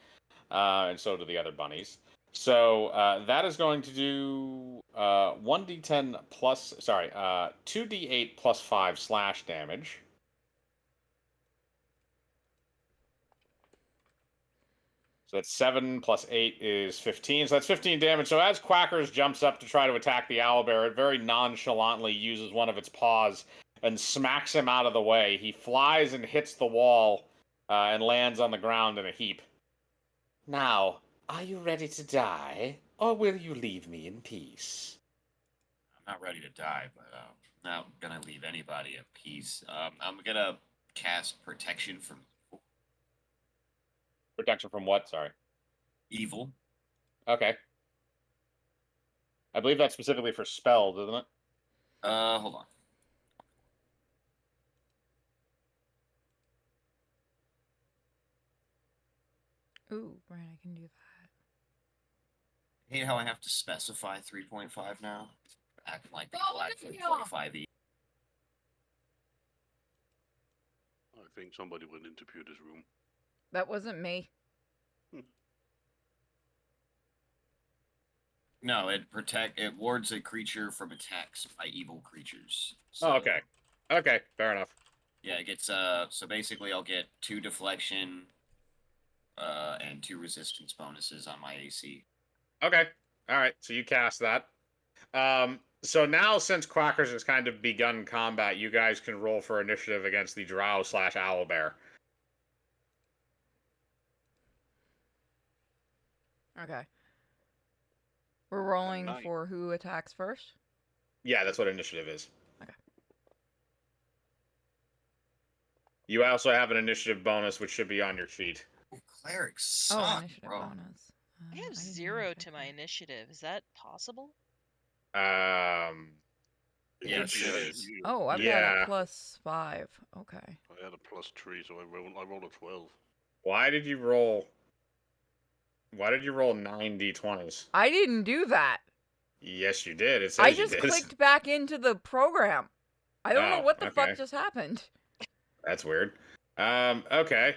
and so do the other bunnies. So that is going to do 1d10 plus, sorry, 2d8 plus 5 slash damage. So that's 7 plus 8 is 15. So that's 15 damage. So as Quackers jumps up to try to attack the owlbear, it very nonchalantly uses one of its paws and smacks him out of the way. He flies and hits the wall and lands on the ground in a heap. Now, are you ready to die, or will you leave me in peace? I'm not ready to die, but I'm not gonna leave anybody in peace. I'm gonna cast protection from Protection from what? Sorry. evil. Okay. I believe that's specifically for spells, isn't it? Hold on. Ooh, right, I can do that. I hate how I have to specify 3.5 now. Acting like people actually 25 each. I think somebody went into Pewter's room. That wasn't me. No, it wards a creature from attacks by evil creatures. Oh, okay. Okay, fair enough. Yeah, it gets so basically I'll get 2 deflection and 2 resistance bonuses on my AC. Okay. All right. So you cast that. So now since Quackers has kind of begun combat, you guys can roll for initiative against the drow / owlbear. Okay. We're rolling Night. for who attacks first? Yeah, that's what initiative is. Okay. You also have an initiative bonus, which should be on your sheet. Clerics suck, Oh, initiative bro. bonus. I I have didn't even 0 check to my that. initiative. Is that possible? Yeah, Yes, sure it is. is. Oh, I've got Yeah. a +5. Okay. I had a +3, so I rolled a 12. Why did you roll? Why did you roll 9 d20s? I didn't do that. Yes, you did. It I says you just did. clicked back into the program. I don't know Oh, what the fuck okay. just happened. That's weird. Okay.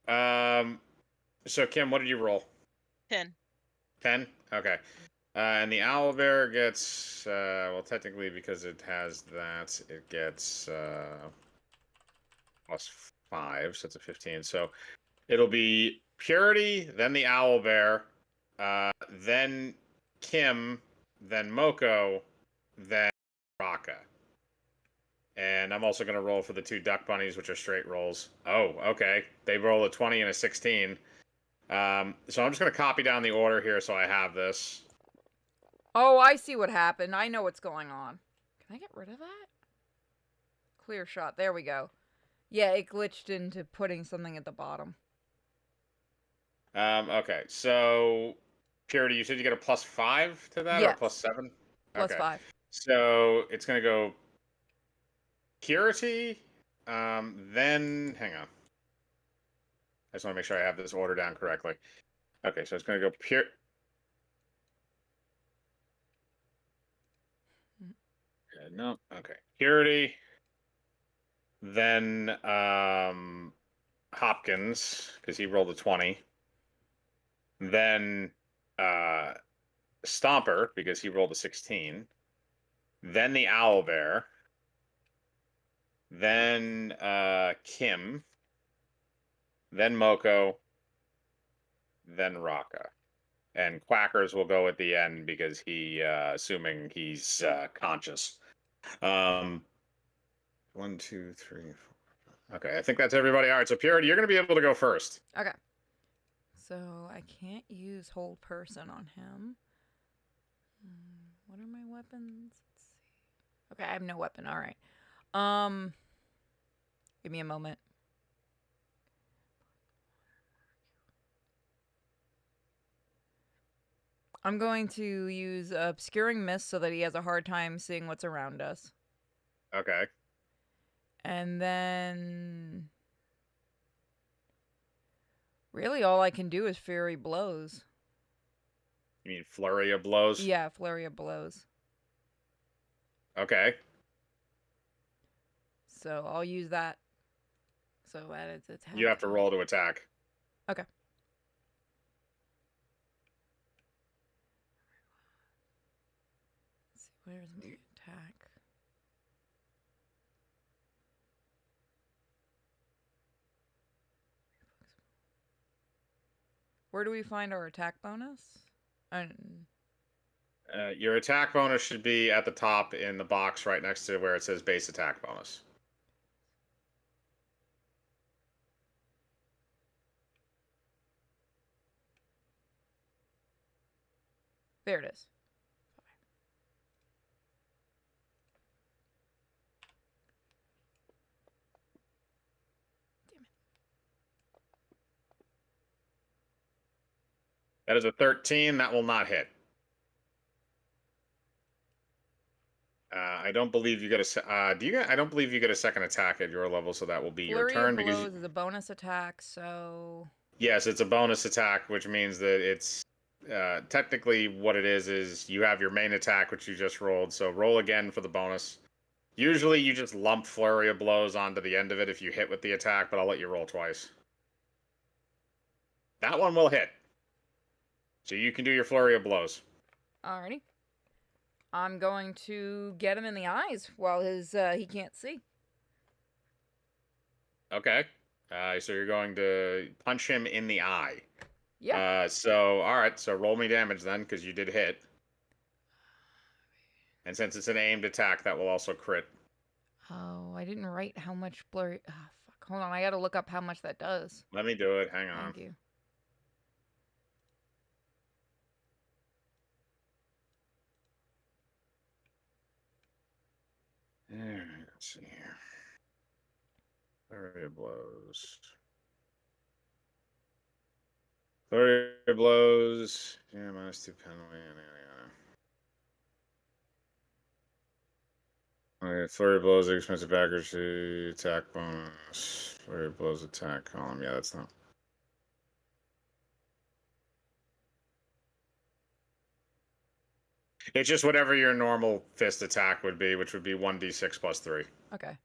So Kim, what did you roll? 10. 10? Okay. And the owlbear gets, well, technically, because it has that, it gets +5, so it's a 15. So it'll be Purity, then the owlbear, then Kim, then Moko, then Raka. And I'm also going to roll for the 2 duck bunnies, which are straight rolls. Oh, okay. They roll a 20 and a 16. So I'm just going to copy down the order here so I have this. Oh, I see what happened. I know what's going on. Can I get rid of that? Clear shot. There we go. Yeah, it glitched into putting something at the bottom. Okay, so Purity, you said you get a +5 to that, or Yes. +7? Plus Okay, 5. so it's gonna go Purity, then hang on. I just want to make sure I have this order down correctly. Okay, so it's gonna go Pure. No, okay, Purity, then Hopkins because he rolled a 20, then Stomper because he rolled a 16, then the Owlbear, then Kim, then Moko, then Raka. And Quackers will go at the end because he, assuming he's conscious. 1, 2, 3, 4. Okay, I think that's everybody. All right, so Purity, you're going to be able to go first. Okay. So I can't use hold person on him. What are my weapons? Let's see. Okay, I have no weapon. All right. Give me a moment. I'm going to use obscuring mist so that he has a hard time seeing what's around us. Okay. And then really all I can do is Fury Blows. You mean flurry of blows? Yeah, Flurry of Blows. Okay. So I'll use that. So at its attack. You have to roll to attack. Okay. Let's see, where's my attack? Where do we find our attack bonus? Your attack bonus should be at the top in the box right next to where it says base attack bonus. There it is. Damn it. That is a 13. That will not hit. I don't believe you get a. Do you get? I don't believe you get a second attack at your level, so that will be your Flurry turn of because Blows is a bonus attack, so yes, it's a bonus attack, which means that it's technically what it is you have your main attack, which you just rolled. So roll again for the bonus. Usually, you just lump flurry of blows onto the end of it if you hit with the attack, but I'll let you roll twice. That one will hit. So you can do your flurry of blows. alrighty. I'm going to get him in the eyes while his he can't see. Okay. So you're going to punch him in the eye. Yeah. So all right. So roll me damage then, because you did hit. And since it's an aimed attack, that will also crit. Oh, I didn't write how much blurry. Oh, fuck. Hold on, I gotta look up how much that does. Let me do it. Hang on. Thank you. Let's see here. Flurry of blows. Flurry of blows. Yeah, -2 penalty. Okay, flurry of blows, expensive accuracy, attack bonus. Flurry of blows, attack column. Yeah, that's not. It's just whatever your normal fist attack would be, which would be 1d6 plus 3. Okay.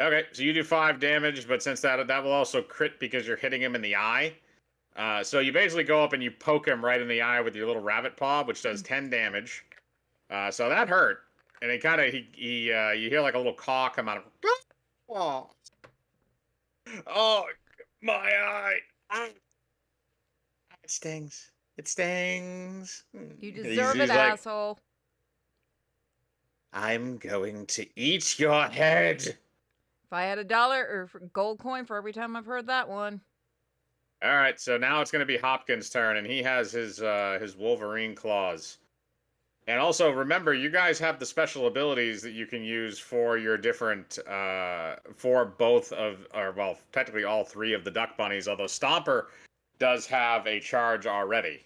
Okay, so you do 5 damage, but since that will also crit because you're hitting him in the eye. So you basically go up and you poke him right in the eye with your little rabbit paw, which does 10 damage. So that hurt, and it kind of you hear like a little caw come out of. Oh, oh, my eye! It stings. It stings. You deserve it, like, asshole. I'm going to eat your head. If I had $1 or gold coin for every time I've heard that one. All right, so now it's going to be Hopkins' turn, and he has his Wolverine claws. And also, remember, you guys have the special abilities that you can use for your different, for both of, or well, technically all 3 of the Duck Bunnies, although Stomper does have a charge already.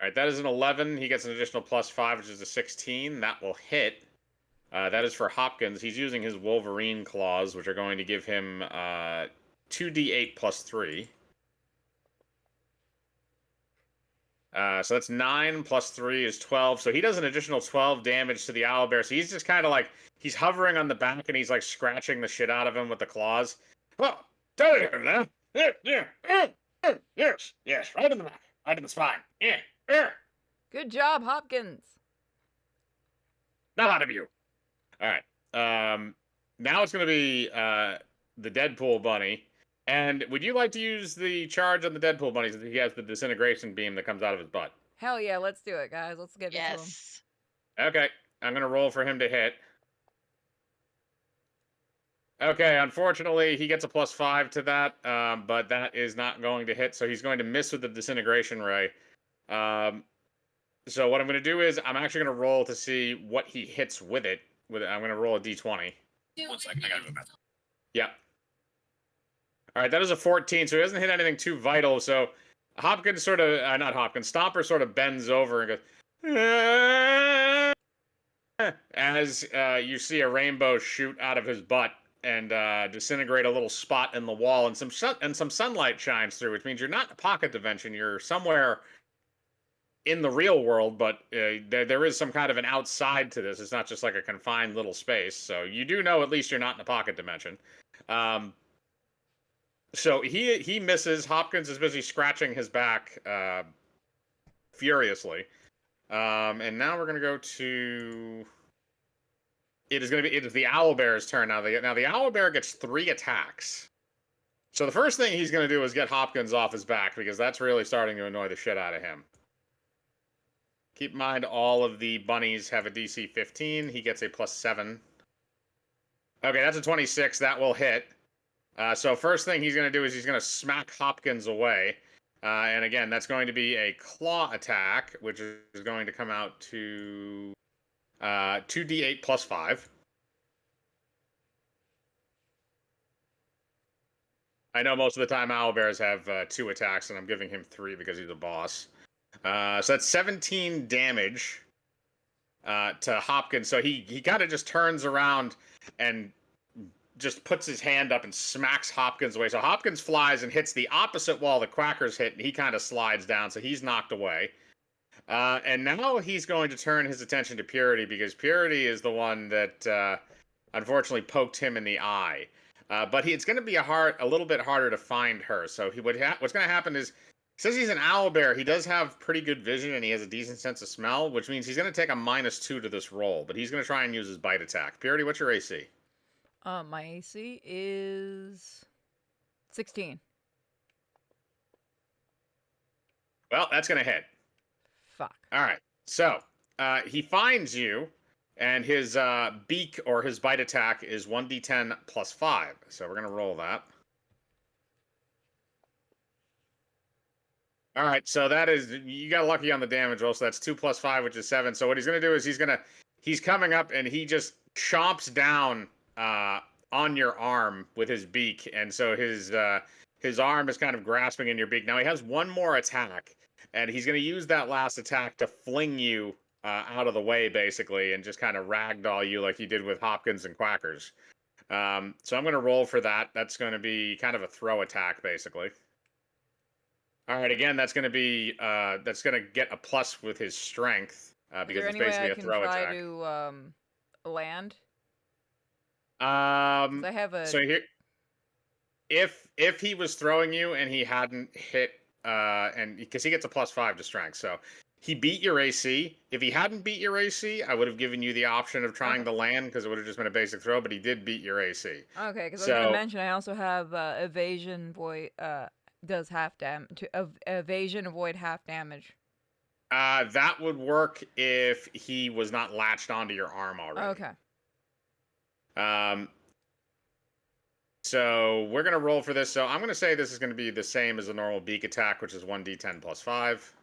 All right, that is an 11. He gets an additional +5, which is a 16. That will hit. That is for Hopkins. He's using his Wolverine claws, which are going to give him 2d8 plus 3. So that's 9 plus 3 is 12. So he does an additional 12 damage to the owlbear. So he's just kind of like, he's hovering on the back and he's like scratching the shit out of him with the claws. Oh, there, yes, yes, right in the back, right in the spine. Yeah. Good job, Hopkins. Not out of you. All right. Now it's going to be the Deadpool bunny. And would you like to use the charge on the Deadpool bunny since he has the disintegration beam that comes out of his butt? Hell yeah, let's do it, guys. Let's give it to him. Yes. Okay. I'm going to roll for him to hit. Okay, unfortunately, he gets a +5 to that, but that is not going to hit, so he's going to miss with the disintegration ray. So what I'm going to do is I'm actually going to roll to see what he hits with it. I'm going to roll a d20. 1 second, I gotta go back. Yeah. All right, that is a 14, so he doesn't hit anything too vital. So Hopkins sort of, not Hopkins, Stomper sort of bends over and goes, as you see a rainbow shoot out of his butt and disintegrate a little spot in the wall, and some sunlight shines through, which means you're not in a pocket dimension. You're somewhere in the real world, but there is some kind of an outside to this. It's not just like a confined little space. So you do know at least you're not in a pocket dimension. So he misses. Hopkins is busy scratching his back furiously. And now we're gonna go to. It is the owlbear's turn now. Now the owlbear gets 3 attacks. So the first thing he's gonna do is get Hopkins off his back because that's really starting to annoy the shit out of him. Keep in mind all of the bunnies have a DC 15. He gets a +7. Okay, that's a 26. That will hit. So first thing he's going to do is he's going to smack Hopkins away. And again, that's going to be a claw attack, which is going to come out to 2d8 +5. I know most of the time owlbears have 2 attacks, and I'm giving him 3 because he's a boss. So that's 17 damage to Hopkins. So he kind of just turns around and just puts his hand up and smacks Hopkins away. So Hopkins flies and hits the opposite wall the Quackers hit, and he kind of slides down, so he's knocked away. And now he's going to turn his attention to Purity, because Purity is the one that unfortunately poked him in the eye. But it's going to be a little bit harder to find her. So what's going to happen is, since he's an owlbear, he does have pretty good vision and he has a decent sense of smell, which means he's going to take a -2 to this roll. But he's going to try and use his bite attack. Purity, what's your AC? My AC is 16. Well, that's going to hit. Fuck. All right. So he finds you, and his beak or his bite attack is 1d10 +5. So we're going to roll that. All right. So you got lucky on the damage roll. So that's 2 + 5, which is 7. So what he's going to do is he's coming up and he just chomps down on your arm with his beak. And so his arm is kind of grasping in your beak. Now he has one more attack. And he's going to use that last attack to fling you out of the way, basically, and just kind of ragdoll you like he did with Hopkins and Quackers. So I'm going to roll for that. That's going to be kind of a throw attack, basically. All right, again, that's going to get a plus with his strength Is because there it's any way basically I a can throw try attack. to land? 'Cause I have a. So here, if he was throwing you and he hadn't hit, and because he gets a +5 to strength, so he beat your AC. If he hadn't beat your AC, I would have given you the option of trying Okay. to land because it would have just been a basic throw. But he did beat your AC. Okay, because I was So gonna mention I also have evasion void does half evasion avoid half damage. that would work if he was not latched onto your arm already. Okay. So we're gonna roll for this. So I'm gonna say this is gonna be the same as a normal beak attack, which is 1d10 +5.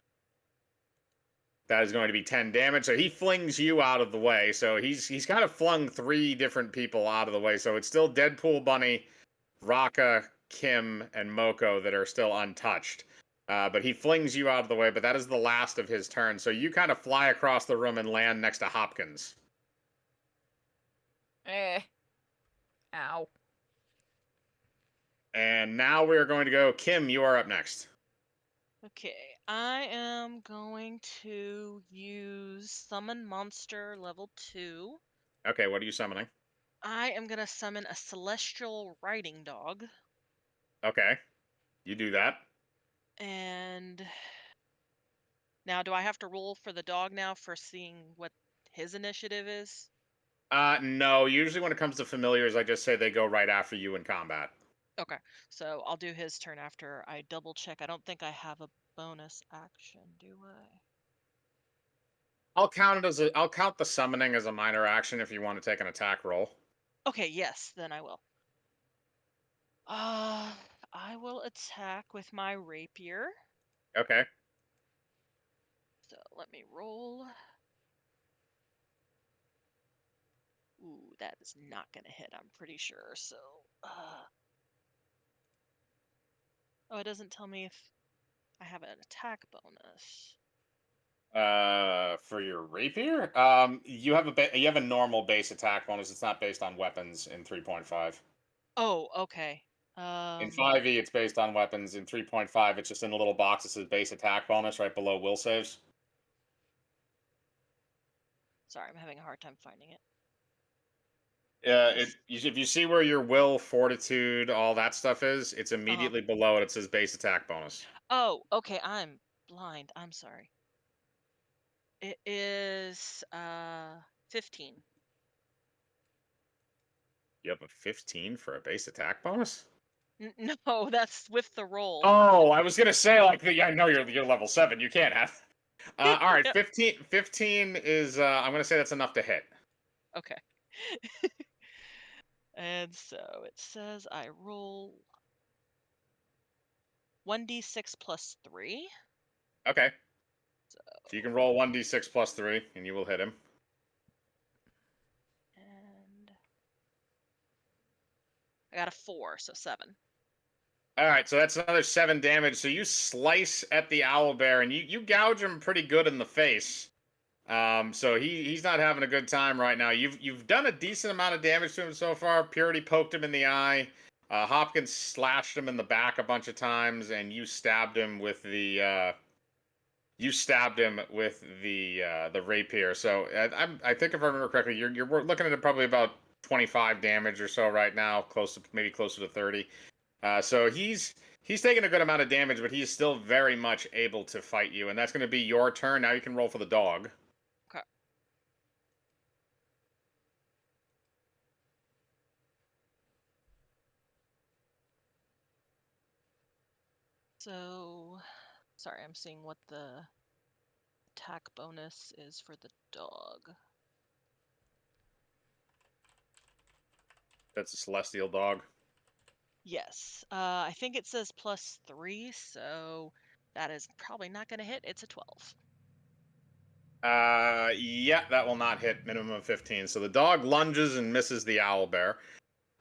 That is going to be 10 damage. So he flings you out of the way. So he's kind of flung 3 different people out of the way. So it's still Deadpool Bunny, Raka, Kim, and Moko that are still untouched. But he flings you out of the way. But that is the last of his turn. So you kind of fly across the room and land next to Hopkins. Ow. And now we are going to go. Kim, you are up next. Okay, I am going to use Summon Monster level 2. Okay, what are you summoning? I am going to summon a Celestial Riding Dog. Okay, you do that. And now, do I have to roll for the dog now for seeing what his initiative is? No. Usually when it comes to familiars, I just say they go right after you in combat. Okay, so I'll do his turn after I double check. I don't think I have a bonus action, do I? I'll count the summoning as a minor action if you want to take an attack roll. Okay, yes, then I will. I will attack with my rapier. Okay. So let me roll. Ooh, that is not gonna hit, I'm pretty sure. So, oh, it doesn't tell me if I have an attack bonus. For your rapier, you have you have a normal base attack bonus. It's not based on weapons in 3.5. Oh, okay. In 5e, it's based on weapons. In 3.5, it's just in a little box that says base attack bonus right below will saves. Sorry, I'm having a hard time finding it. If you see where your will, fortitude, all that stuff is, it's immediately below it. It says base attack bonus. Oh, okay. I'm blind. I'm sorry. It is 15. You have a 15 for a base attack bonus? No, that's with the roll. Oh, I was gonna say like yeah, I know you're level 7. You can't have. All right, Yep. 15 is I'm gonna say that's enough to hit. Okay. And so it says I roll 1d6 plus 3. Okay. So, So you can roll 1d6 plus 3, and you will hit him. and I got a 4, so 7. All right, so that's another 7 damage. So you slice at the owlbear, and you gouge him pretty good in the face. So he's not having a good time right now. You've done a decent amount of damage to him so far. Purity poked him in the eye. Hopkins slashed him in the back a bunch of times, and you stabbed him with the rapier. So I think if I remember correctly, you're looking at probably about 25 damage or so right now, maybe closer to 30. So he's taking a good amount of damage, but he's still very much able to fight you, and that's going to be your turn. Now you can roll for the dog. Okay. So, sorry, I'm seeing what the attack bonus is for the dog. That's a celestial dog. Yes. I think it says plus 3, so that is probably not going to hit. It's a 12. Yeah, that will not hit. Minimum of 15. So the dog lunges and misses the owlbear.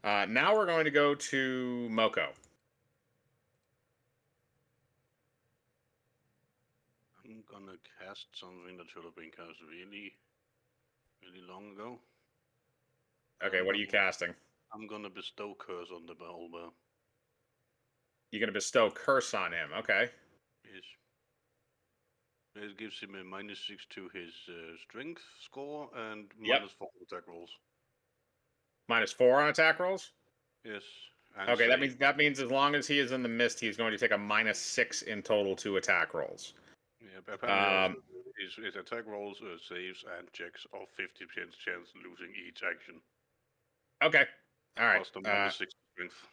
Now we're going to go to Moko. I'm gonna cast something that should have been cast really, really long ago. Okay, what are you casting? I'm gonna bestow curse on the beholder. You're going to bestow curse on him. Okay. Yes. It gives him a -6 to his strength score and Yep. -4 attack rolls. -4 on attack rolls. Yes. And Okay, save. that means as long as he is in the mist, he's going to take a -6 in total to attack rolls. Yeah, but apparently also his attack rolls, saves, and checks are 50% chance losing each action. Okay. All right. Plus the -6 strength.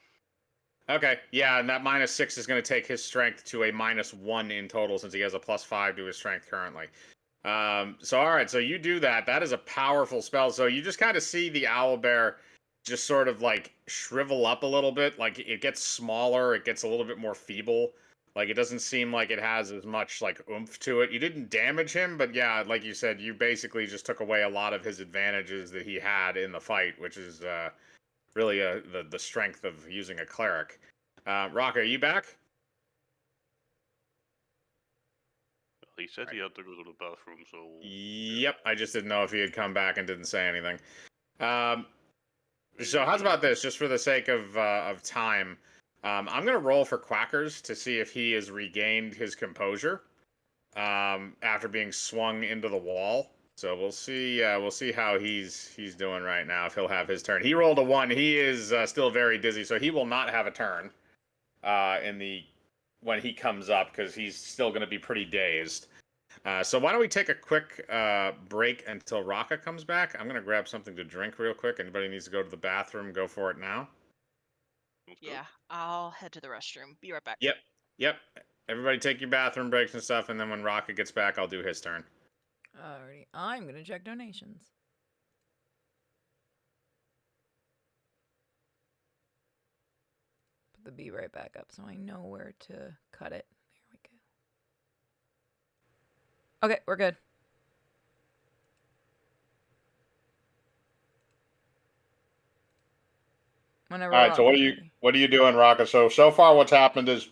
Okay. Yeah, and that -6 is going to take his strength to a -1 in total since he has a +5 to his strength currently. So all right, so you do that. That is a powerful spell. So you just kind of see the owlbear just sort of like shrivel up a little bit. Like it gets smaller, it gets a little bit more feeble. Like it doesn't seem like it has as much like oomph to it. You didn't damage him, but yeah, like you said, you basically just took away a lot of his advantages that he had in the fight, which is really the strength of using a cleric. Rock, are you back? He said he had to go to the bathroom, so. Yep, I just didn't know if he had come back and didn't say anything. Maybe So we how's can. about this, just for the sake of time? I'm gonna roll for Quackers to see if he has regained his composure after being swung into the wall. So we'll see. We'll see how he's doing right now. If he'll have his turn. He rolled a 1. He is still very dizzy, so he will not have a turn in the when he comes up because he's still going to be pretty dazed. So why don't we take a quick break until Raka comes back? I'm gonna grab something to drink real quick. Anybody needs to go to the bathroom, go for it now. Yeah, I'll head to the restroom. Be right back. Yep, yep. Everybody take your bathroom breaks and stuff, and then when Raka gets back, I'll do his turn. Alrighty, I'm gonna check donations. Put the B right back up so I know where to cut it. There we go. Okay, we're good. Whenever All we're right. So on what Purity. are you doing, Raka? So far, what's happened is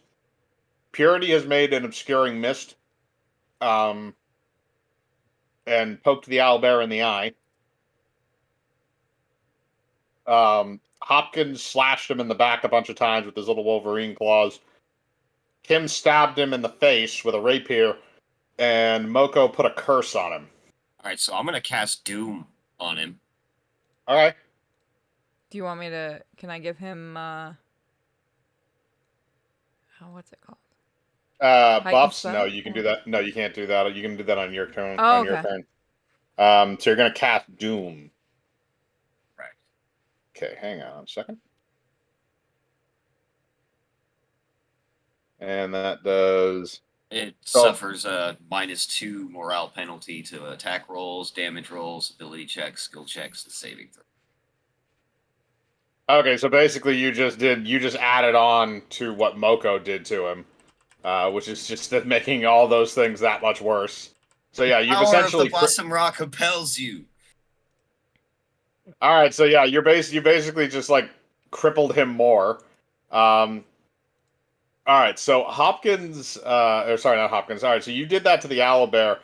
Purity has made an obscuring mist, um, and poked the owlbear in the eye. Hopkins slashed him in the back a bunch of times with his little Wolverine claws. Kim stabbed him in the face with a rapier, and Moko put a curse on him. All right, so I'm gonna cast Doom on him. All right. Do you want me to? Can I give him? What's it called? Heightened Buffs? No, spell? you can do that. No, you can't do that. You can do that on your turn. Oh, On your okay. turn. So you're gonna cast Doom. Right. Okay, hang on a second. And that does. It So- suffers a -2 morale penalty to attack rolls, damage rolls, ability checks, skill checks, and saving throws. Okay, so basically you just added on to what Moko did to him, which is just making all those things that much worse. So yeah, you've Power essentially of the Blossom Rock compels you. all right. So yeah, you basically just like crippled him more. All right, so Hopkins, or sorry, not Hopkins. All right, so you did that to the owlbear.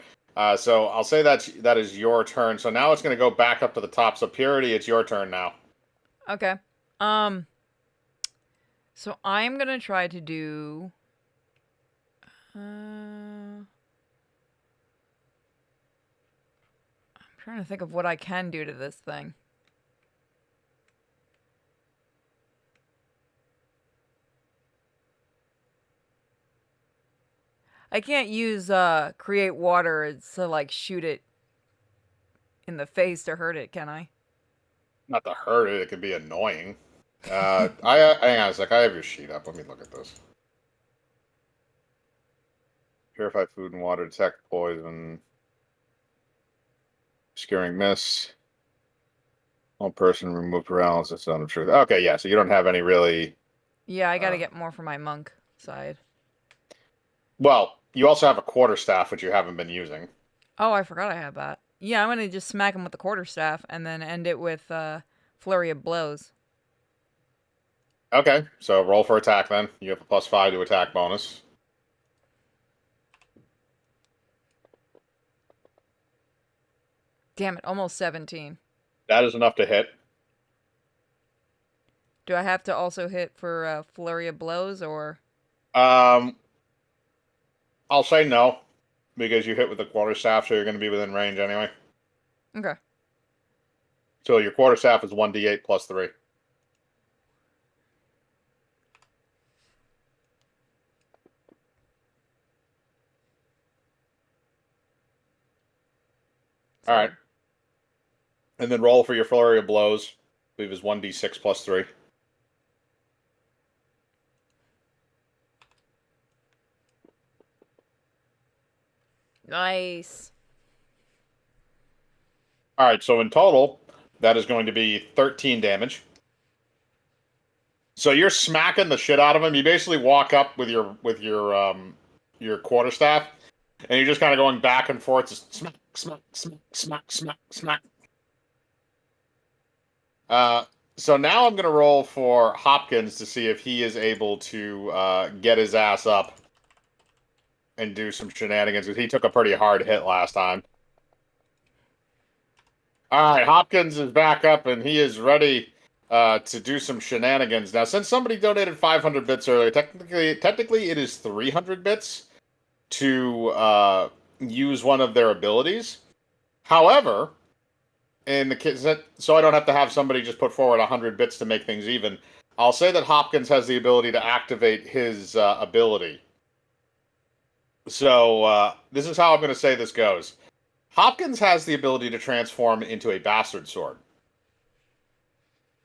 So I'll say that is your turn. So now it's going to go back up to the top. So Purity, it's your turn now. Okay. So I'm gonna try to do. I'm trying to think of what I can do to this thing. I can't use create water to like shoot it in the face to hurt it, can I? Not to hurt it; it could be annoying. Hang on a sec. I have your sheet up. Let me look at this. Purify food and water, detect poison, obscuring mist. One person remove paralysis on the truth. Okay, yeah. So you don't have any really. Yeah, I gotta get more for my monk side. Well, you also have a quarterstaff, which you haven't been using. Oh, I forgot I had that. Yeah, I'm gonna just smack him with the quarterstaff and then end it with flurry of blows. Okay, so roll for attack then. You have a +5 to attack bonus. Damn it, almost 17. That is enough to hit. Do I have to also hit for flurry of blows or? Um, I'll say no, because you hit with the quarterstaff, so you're going to be within range anyway. Okay. So your quarterstaff is 1d8 +3. All right. And then roll for your flurry of blows. I believe is 1d6 +3. Nice. All right, so in total, that is going to be 13 damage. So you're smacking the shit out of him. You basically walk up with your quarterstaff, and you're just kind of going back and forth, just smack, smack, smack, smack, smack, smack. So now I'm gonna roll for Hopkins to see if he is able to get his ass up and do some shenanigans, because he took a pretty hard hit last time. All right, Hopkins is back up and he is ready to do some shenanigans. Now, since somebody donated 500 bits earlier, technically it is 300 bits to use one of their abilities. However, in the case so I don't have to have somebody just put forward 100 bits to make things even, I'll say that Hopkins has the ability to activate his ability. So this is how I'm going to say this goes. Hopkins has the ability to transform into a bastard sword,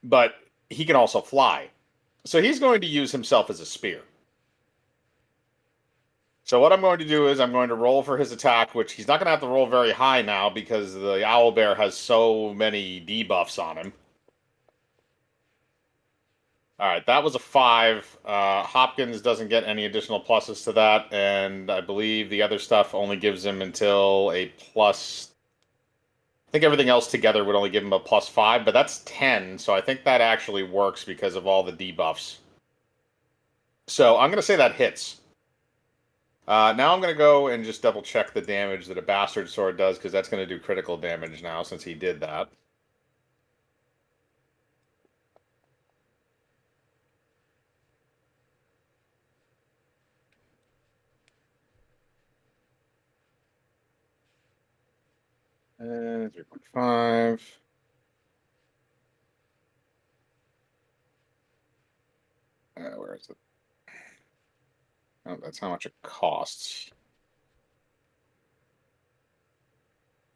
but he can also fly. So he's going to use himself as a spear. So what I'm going to do is I'm going to roll for his attack, which he's not going to have to roll very high now because the owlbear has so many debuffs on him. All right, that was a 5. Hopkins doesn't get any additional pluses to that, and I believe the other stuff only gives him until a think everything else together would only give him a +5, but that's 10, so I think that actually works because of all the debuffs. So I'm going to say that hits. Now I'm going to go and just double check the damage that a Bastard Sword does, because that's going to do critical damage now since he did that. And 3.5. Where is it? Oh, that's how much it costs.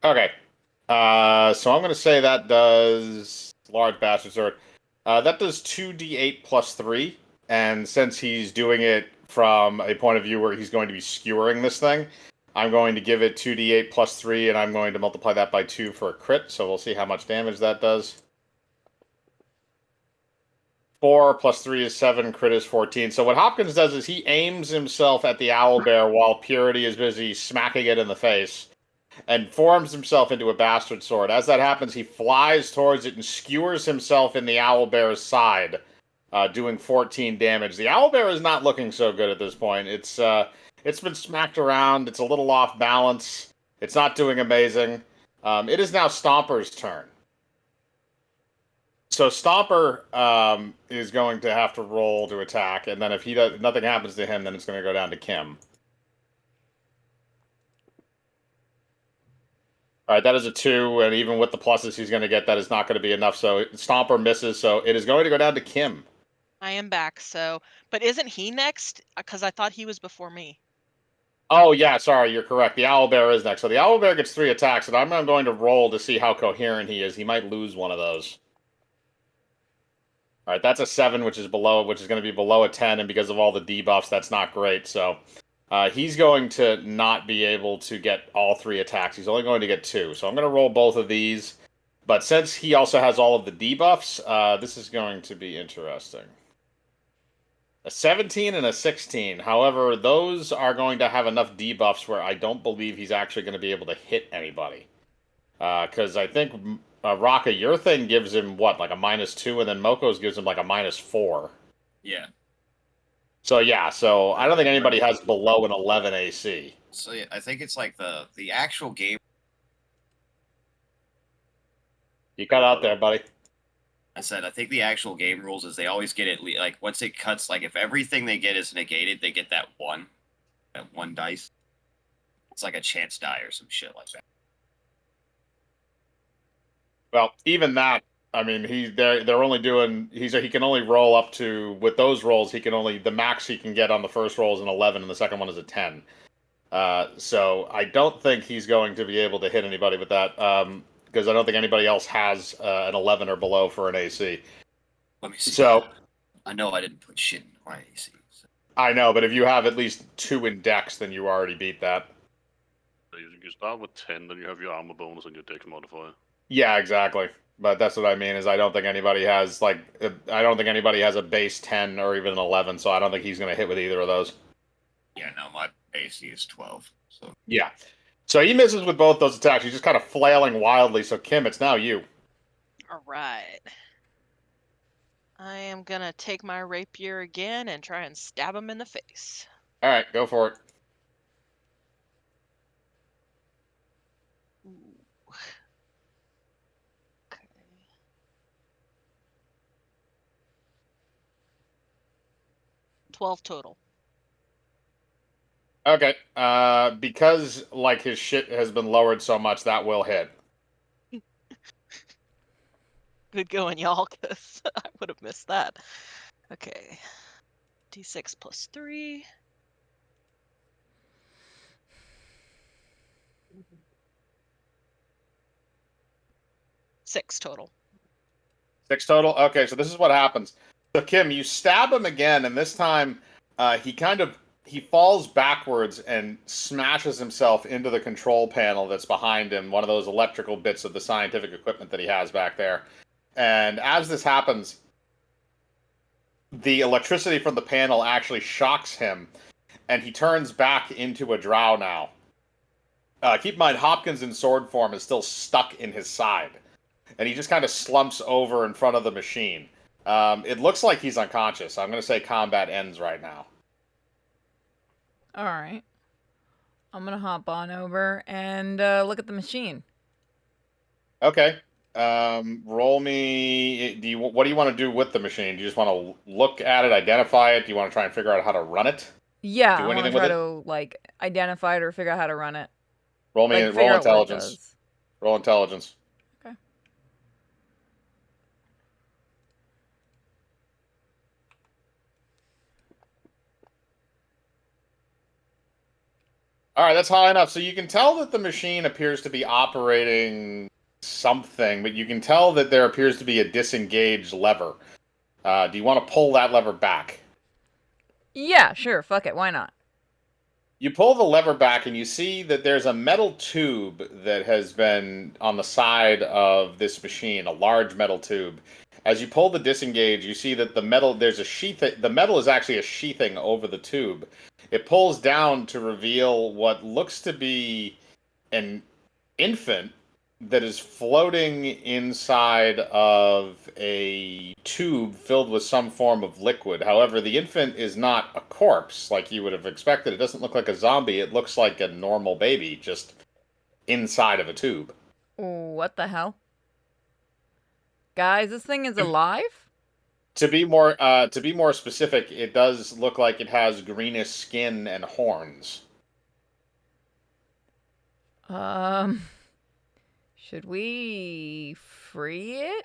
Okay. So I'm going to say that does large bastard sword. That does 2d8 plus 3. And since he's doing it from a point of view where he's going to be skewering this thing, I'm going to give it 2d8 plus 3, and I'm going to multiply that by 2 for a crit. So we'll see how much damage that does. 4 plus 3 is 7, crit is 14. So what Hopkins does is he aims himself at the owlbear while Purity is busy smacking it in the face, and forms himself into a bastard sword. As that happens, he flies towards it and skewers himself in the owlbear's side, doing 14 damage. The owlbear is not looking so good at this point. It's been smacked around. It's a little off balance. It's not doing amazing. It is now Stomper's turn. So Stomper is going to have to roll to attack, and then if nothing happens to him, then it's going to go down to Kim. All right, that is a 2, and even with the pluses he's going to get, that is not going to be enough. So Stomper misses, so it is going to go down to Kim. I am back, so... But isn't he next? Because I thought he was before me. Oh, yeah, sorry, you're correct. The owlbear is next. So the owlbear gets 3 attacks, and I'm going to roll to see how coherent he is. He might lose one of those. All right, that's a 7, which is going to be below a 10, and because of all the debuffs, that's not great. So he's going to not be able to get all 3 attacks. He's only going to get 2. So I'm going to roll both of these. But since he also has all of the debuffs, this is going to be interesting. A 17 and a 16. However, those are going to have enough debuffs where I don't believe he's actually going to be able to hit anybody. Because I think Raka, your thing gives him what, like a -2, and then Moko's gives him like a -4. Yeah. So yeah, so I don't think anybody has below an 11 AC. So yeah, I think it's like the actual game. You cut out there, buddy. I said I think the actual game rules is they always get it like once it cuts, like if everything they get is negated, they get that one dice. It's like a chance die or some shit like that. Well, even that, I mean, they're only doing he can only roll up to, with those rolls the max he can get on the first roll is an 11 and the second one is a 10. So I don't think he's going to be able to hit anybody with that, because I don't think anybody else has an 11 or below for an AC. Let me see. So I know I didn't put shit in my AC. So. I know, but if you have at least 2 in Dex, then you already beat that. You start with 10, then you have your armor bonus and your Dex modifier. Yeah, exactly. But that's what I mean, is I don't think anybody has a base 10 or even an 11, so I don't think he's going to hit with either of those. Yeah, no, my AC is 12. So yeah. So he misses with both those attacks. He's just kind of flailing wildly. So Kim, it's now you. All right. I am going to take my rapier again and try and stab him in the face. All right, go for it. Ooh. Okay. 12 total. Okay. Because like his shit has been lowered so much, that will hit. Good going, y'all, because I would have missed that. Okay. D6 plus 3. Six total. 6 total? Okay, so this is what happens. So Kim, you stab him again, and this time he falls backwards and smashes himself into the control panel that's behind him, one of those electrical bits of the scientific equipment that he has back there. And as this happens, the electricity from the panel actually shocks him, and he turns back into a drow now. Keep in mind, Hopkins in sword form is still stuck in his side, and he just kind of slumps over in front of the machine. It looks like he's unconscious. I'm going to say combat ends right now. All right. I'm gonna hop on over and look at the machine. Okay. Roll me. What do you want to do with the machine? Do you just want to look at it, identify it? Do you want to try and figure out how to run it? Yeah, Do I want to anything with try it? to like identify it or figure out how to run it. Roll me. Like Roll figure out what it intelligence. does. Roll intelligence. Okay. All right, that's high enough. So you can tell that the machine appears to be operating something, but you can tell that there appears to be a disengaged lever. Do you want to pull that lever back? Yeah, sure. Fuck it. Why not? You pull the lever back and you see that there's a metal tube that has been on the side of this machine, a large metal tube. As you pull the disengage, you see that there's a sheath, the metal is actually a sheathing over the tube. It pulls down to reveal what looks to be an infant that is floating inside of a tube filled with some form of liquid. However, the infant is not a corpse like you would have expected. It doesn't look like a zombie. It looks like a normal baby just inside of a tube. What the hell? Guys, this thing is alive? To be more specific, it does look like it has greenish skin and horns. Should we free it?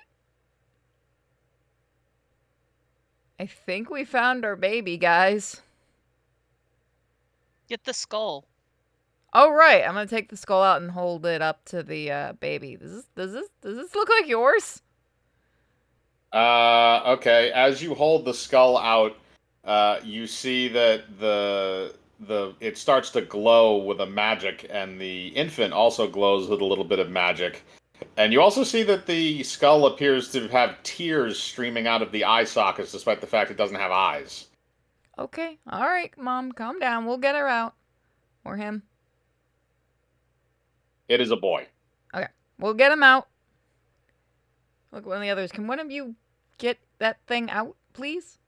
I think we found our baby, guys. Get the skull. Oh right, I'm gonna take the skull out and hold it up to the baby. Does this look like yours? Okay. As you hold the skull out, you see that the it starts to glow with a magic, and the infant also glows with a little bit of magic. And you also see that the skull appears to have tears streaming out of the eye sockets, despite the fact it doesn't have eyes. Okay, all right, Mom, calm down. We'll get her out, or him. It is a boy. Okay, we'll get him out. Look, one of the others. Can one of you get that thing out, please?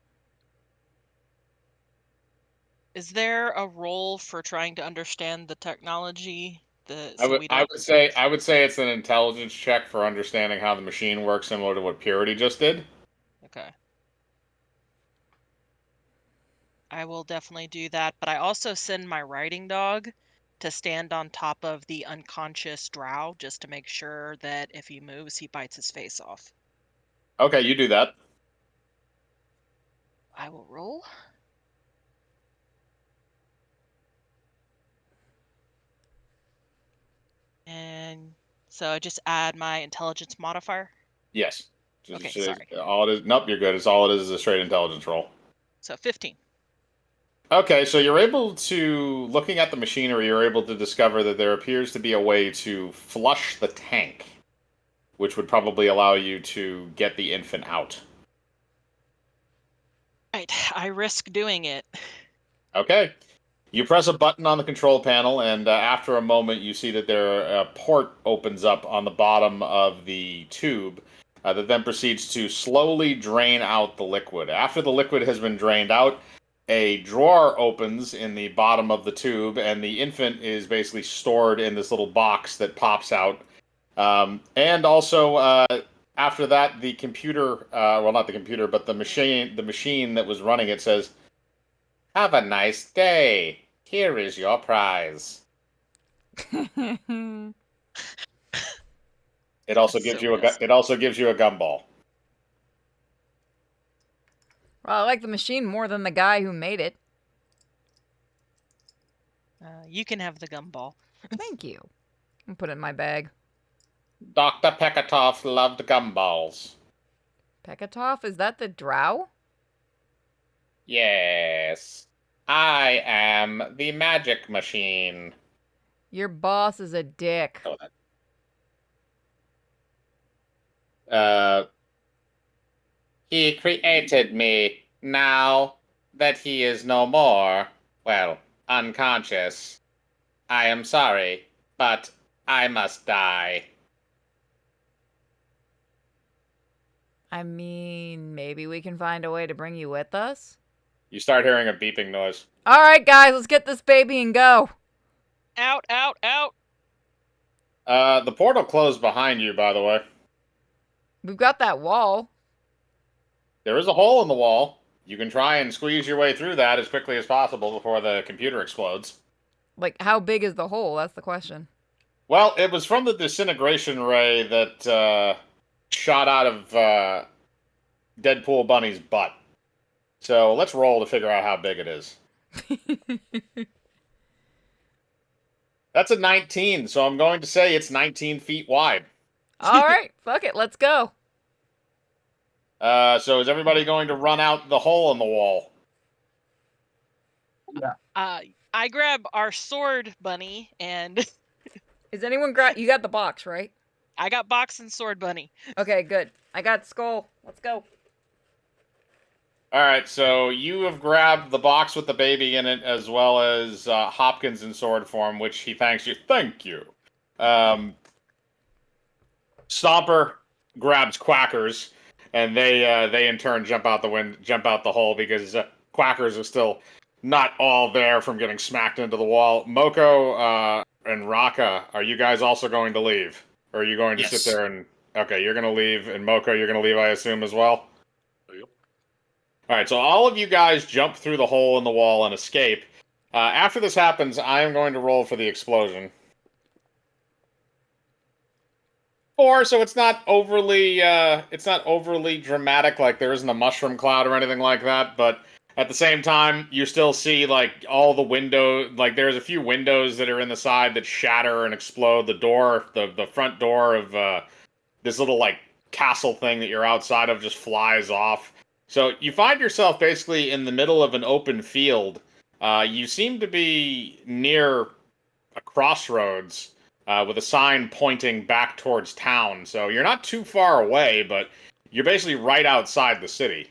Is there a role for trying to understand the technology? I So would we I don't. would say I would say it's an intelligence check for understanding how the machine works, similar to what Purity just did. Okay. I will definitely do that, but I also send my riding dog to stand on top of the unconscious drow just to make sure that if he moves, he bites his face off. Okay, you do that. I will roll. And so I just add my intelligence modifier. Yes. Okay, sorry. All it is. Nope, you're good. It's all it is a straight intelligence roll. So 15. Okay, so you're able to, looking at the machinery, you're able to discover that there appears to be a way to flush the tank, which would probably allow you to get the infant out. Right, I risk doing it. Okay. You press a button on the control panel, and after a moment, you see that a port opens up on the bottom of the tube that then proceeds to slowly drain out the liquid. After the liquid has been drained out, a drawer opens in the bottom of the tube, and the infant is basically stored in this little box that pops out. And also, after that, the computer, well, not the computer, but the machine that was running it says, "Have a nice day. Here is your prize." It also That's gives so you pissed. it also gives you a gumball. Well, I like the machine more than the guy who made it. You can have the gumball. Thank you. I'll put it in my bag. Dr. Pekatov loved gumballs. Pekatov, is that the drow? Yes. I am the magic machine. Your boss is a dick. Oh, Uh, he created me. Now that he is no more, well, unconscious, I am sorry, but I must die. I mean, maybe we can find a way to bring you with us? You start hearing a beeping noise. All right, guys, let's get this baby and go. Out, out, out. The portal closed behind you, by the way. We've got that wall. There is a hole in the wall. You can try and squeeze your way through that as quickly as possible before the computer explodes. Like, how big is the hole? That's the question. Well, it was from the disintegration ray that shot out of Deadpool Bunny's butt. So let's roll to figure out how big it is. That's a 19, so I'm going to say it's 19 feet wide. All right, fuck it, let's go. So is everybody going to run out the hole in the wall? I grab our sword bunny and Is anyone you got the box, right? I got box and sword bunny. Okay, good. I got skull. Let's go. All right, so you have grabbed the box with the baby in it, as well as Hopkins in sword form, which he thanks you. Thank you. Stomper grabs Quackers, and they in turn jump out the hole because Quackers are still not all there from getting smacked into the wall. Moko and Raka, are you guys also going to leave, or are you going to Yes. sit there and? Okay, you're going to leave, and Moko, you're going to leave, I assume, as well. Yep. All right, so all of you guys jump through the hole in the wall and escape. After this happens, I am going to roll for the explosion. 4, so it's not overly dramatic. Like there isn't a mushroom cloud or anything like that. But at the same time, you still see like all the windows. Like there's a few windows that are in the side that shatter and explode. The front door of this little like castle thing that you're outside of just flies off. So you find yourself basically in the middle of an open field. You seem to be near a crossroads with a sign pointing back towards town. So you're not too far away, but you're basically right outside the city.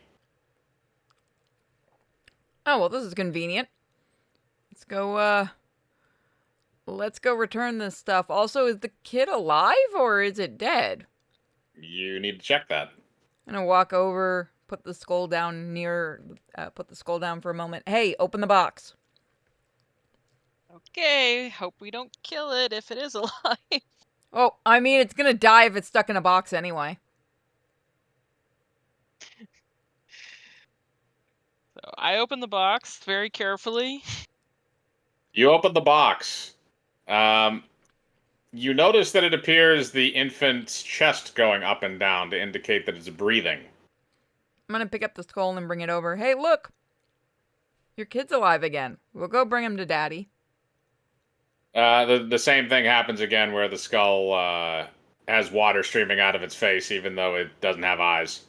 Oh, well, this is convenient. Let's go return this stuff. Also, is the kid alive or is it dead? You need to check that. I'm gonna walk over, put the skull down for a moment. Hey, open the box. Okay, hope we don't kill it if it is alive. Oh, I mean, it's gonna die if it's stuck in a box anyway. So I open the box very carefully. You open the box. You notice that it appears the infant's chest going up and down to indicate that it's breathing. I'm gonna pick up the skull and bring it over. Hey, look! Your kid's alive again. We'll go bring him to Daddy. The same thing happens again where the skull has water streaming out of its face, even though it doesn't have eyes.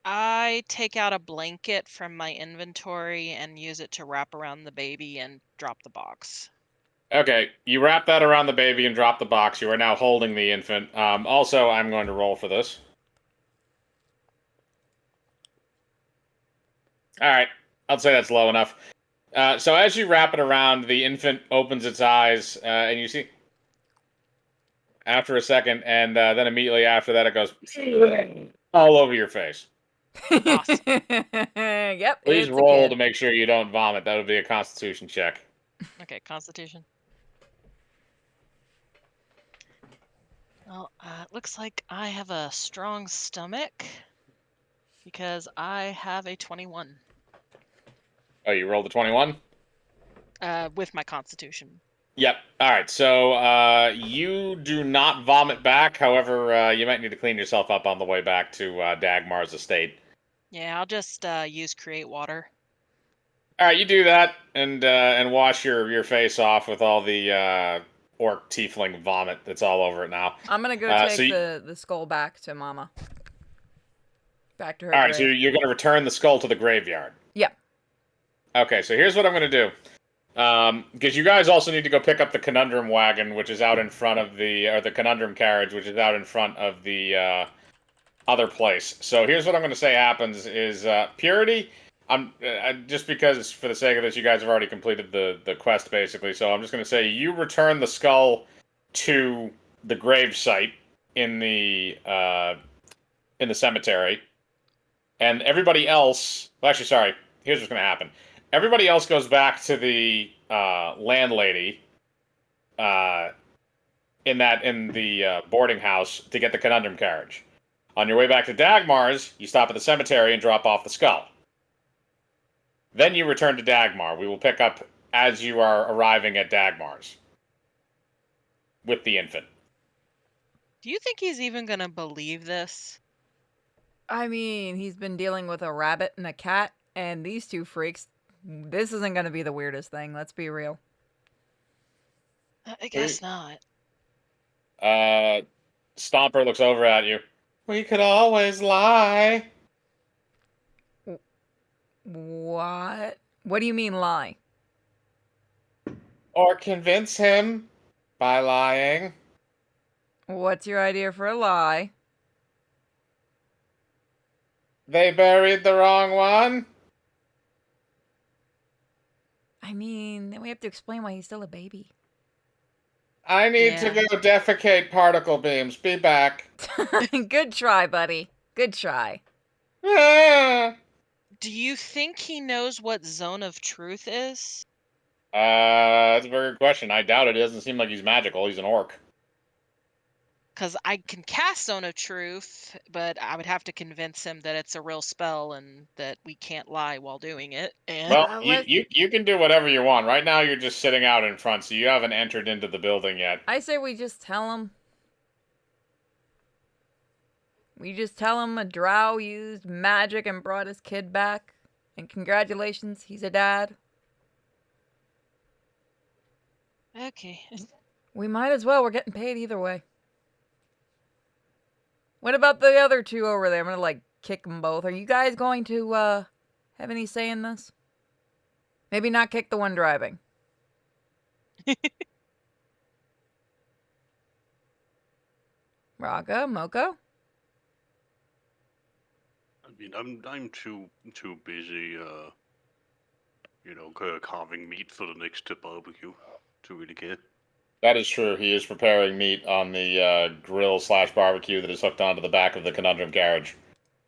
I take out a blanket from my inventory and use it to wrap around the baby and drop the box. Okay, you wrap that around the baby and drop the box. You are now holding the infant. Also, I'm going to roll for this. All right, I'll say that's low enough. So as you wrap it around, the infant opens its eyes, and you see, after a second, and then immediately after that, it goes all over your face. Awesome. Yep. Please it's a roll kid. to make sure you don't vomit. That would be a Constitution check. Okay, Constitution. Well, it looks like I have a strong stomach because I have a 21 Oh, you rolled a 21? with my Constitution. Yep. All right. So you do not vomit back. However, you might need to clean yourself up on the way back to Dagmar's estate. Yeah, I'll just use Create Water. All right, you do that and wash your face off with all the orc tiefling vomit that's all over it now. I'm gonna go so take you- the skull back to Mama. Back to her All right, grave. so you're going to return the skull to the graveyard. Yeah. Okay, so here's what I'm going to do. Because you guys also need to go pick up the conundrum wagon, which is out in front of the conundrum carriage, which is out in front of the other place. So here's what I'm going to say happens is Purity. I'm just because for the sake of this, you guys have already completed the quest basically. So I'm just going to say you return the skull to the grave site in the cemetery, and everybody else. Well, actually, sorry. Here's what's going to happen. Everybody else goes back to the landlady uh, in the boarding house to get the conundrum carriage. On your way back to Dagmar's, you stop at the cemetery and drop off the skull. Then you return to Dagmar. We will pick up as you are arriving at Dagmar's with the infant. Do you think he's even gonna believe this? I mean, he's been dealing with a rabbit and a cat, and these two freaks. This isn't going to be the weirdest thing. Let's be real. I guess not. Stomper looks over at you. We could always lie. What? What do you mean lie? Or convince him by lying. What's your idea for a lie? They buried the wrong one. I mean, then we have to explain why he's still a baby. I need to Yeah. go defecate particle beams. Be back. Good try, buddy. Good try. Ah. Do you think he knows what zone of truth is? That's a very good question. I doubt it. It doesn't seem like he's magical. He's an orc. Because I can cast Zone of Truth, but I would have to convince him that it's a real spell and that we can't lie while doing it. And Well, let- you can do whatever you want. Right now, you're just sitting out in front, so you haven't entered into the building yet. I say we just tell him. We just tell him a drow used magic and brought his kid back. And congratulations, he's a dad. okay. We might as well. We're getting paid either way. What about the other two over there? I'm gonna like kick them both. Are you guys going to have any say in this? Maybe not kick the one driving. Raga, Moko? I mean, I'm too busy, carving meat for the next barbecue to really care. That is true. He is preparing meat on the grill/barbecue that is hooked onto the back of the conundrum carriage.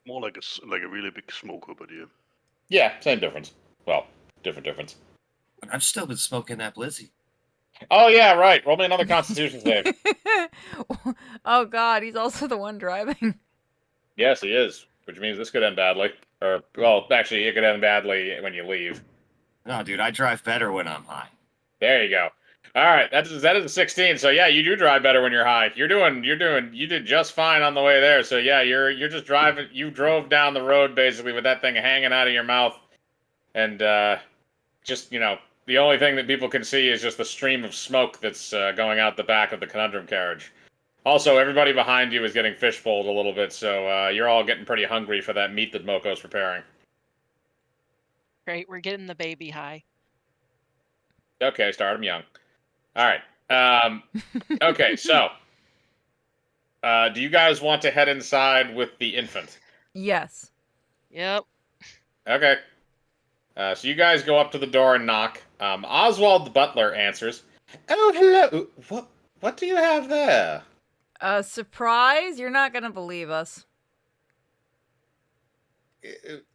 More like a really big smoker, but yeah. Yeah, same difference. Well, different difference. I've still been smoking that blizzy. Oh yeah, right. Roll me another Constitution save. Oh god, he's also the one driving. Yes, he is, which means this could end badly. Or, well, actually, it could end badly when you leave. No, dude, I drive better when I'm high. There you go. All right, that is a 16. So yeah, you do drive better when you're high. You did just fine on the way there. So yeah, you're just driving. You drove down the road basically with that thing hanging out of your mouth, and just the only thing that people can see is just the stream of smoke that's going out the back of the conundrum carriage. Also, everybody behind you is getting fishbowled a little bit, so you're all getting pretty hungry for that meat that Moko's preparing. Great, we're getting the baby high. Okay, start him young. All right. Okay, so do you guys want to head inside with the infant? Yes. Yep. Okay. So you guys go up to the door and knock. Oswald the butler answers. Oh, hello. What do you have there? A surprise? You're not gonna believe us.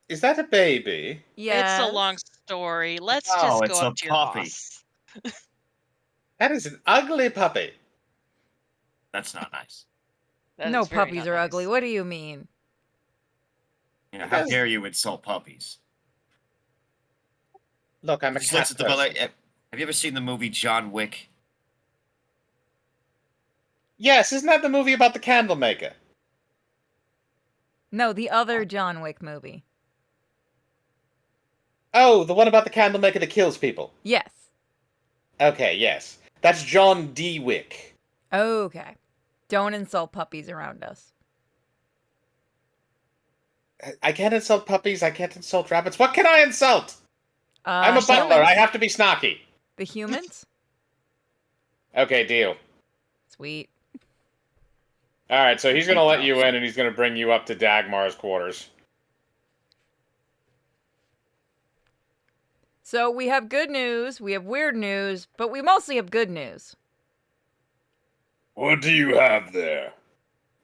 Is that a baby? Yes. It's a long story. Let's Oh, just it's go a up to your puppy. boss. That is an ugly puppy. That's not nice. That No is very puppies not are nice. ugly. What do you mean? You know, how Because- dare you insult puppies? Look, I'm a Just cat looks at the butler. person. Have you ever seen the movie John Wick? Yes, isn't that the movie about the candle maker? No, the other John Wick movie. Oh, the one about the candle maker that kills people. Yes. Okay, yes. That's John D. Wick. Okay. Don't insult puppies around us. I can't insult puppies. I can't insult rabbits. What can I insult? I'm a butler. humans. I have to be snarky. The humans? Okay, deal. Sweet. All right, so he's going to let you in, and he's going to bring you up to Dagmar's quarters. So we have good news, we have weird news, but we mostly have good news. What do you have there?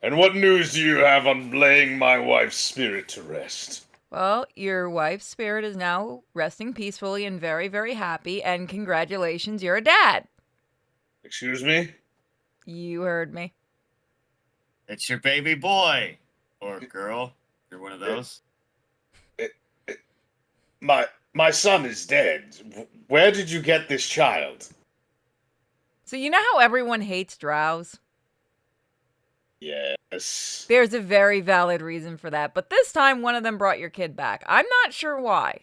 And what news do you have on laying my wife's spirit to rest? Well, your wife's spirit is now resting peacefully and very, very happy, and congratulations, you're a dad. Excuse me? You heard me. It's your baby boy or girl. You're one of those. My son is dead. Where did you get this child? So you know how everyone hates drows? Yes. There's a very valid reason for that, but this time one of them brought your kid back. I'm not sure why.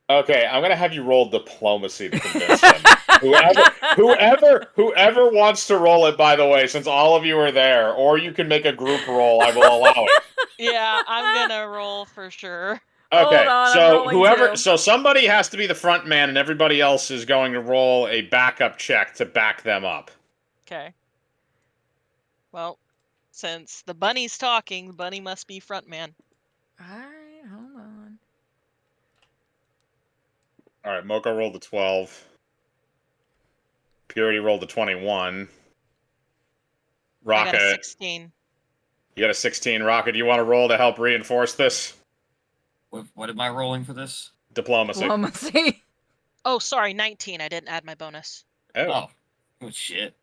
Okay, I'm gonna have you roll diplomacy to convince him. Whoever wants to roll it, by the way, since all of you are there, or you can make a group roll, I will allow it. Yeah, I'm gonna roll for sure. Hold Okay, on, I'm so rolling too. so somebody has to be the front man, and everybody else is going to roll a backup check to back them up. Okay. Well, since the bunny's talking, the bunny must be front man. Alright, hold on. All right, Mocha rolled a 12. Purity rolled a 21. I got a Rocket, 16. you got a 16. Rocket, do you want to roll to help reinforce this? What am I rolling for this? Diplomacy. Diplomacy. Oh, sorry, 19. I didn't add my bonus. Oh. Oh shit.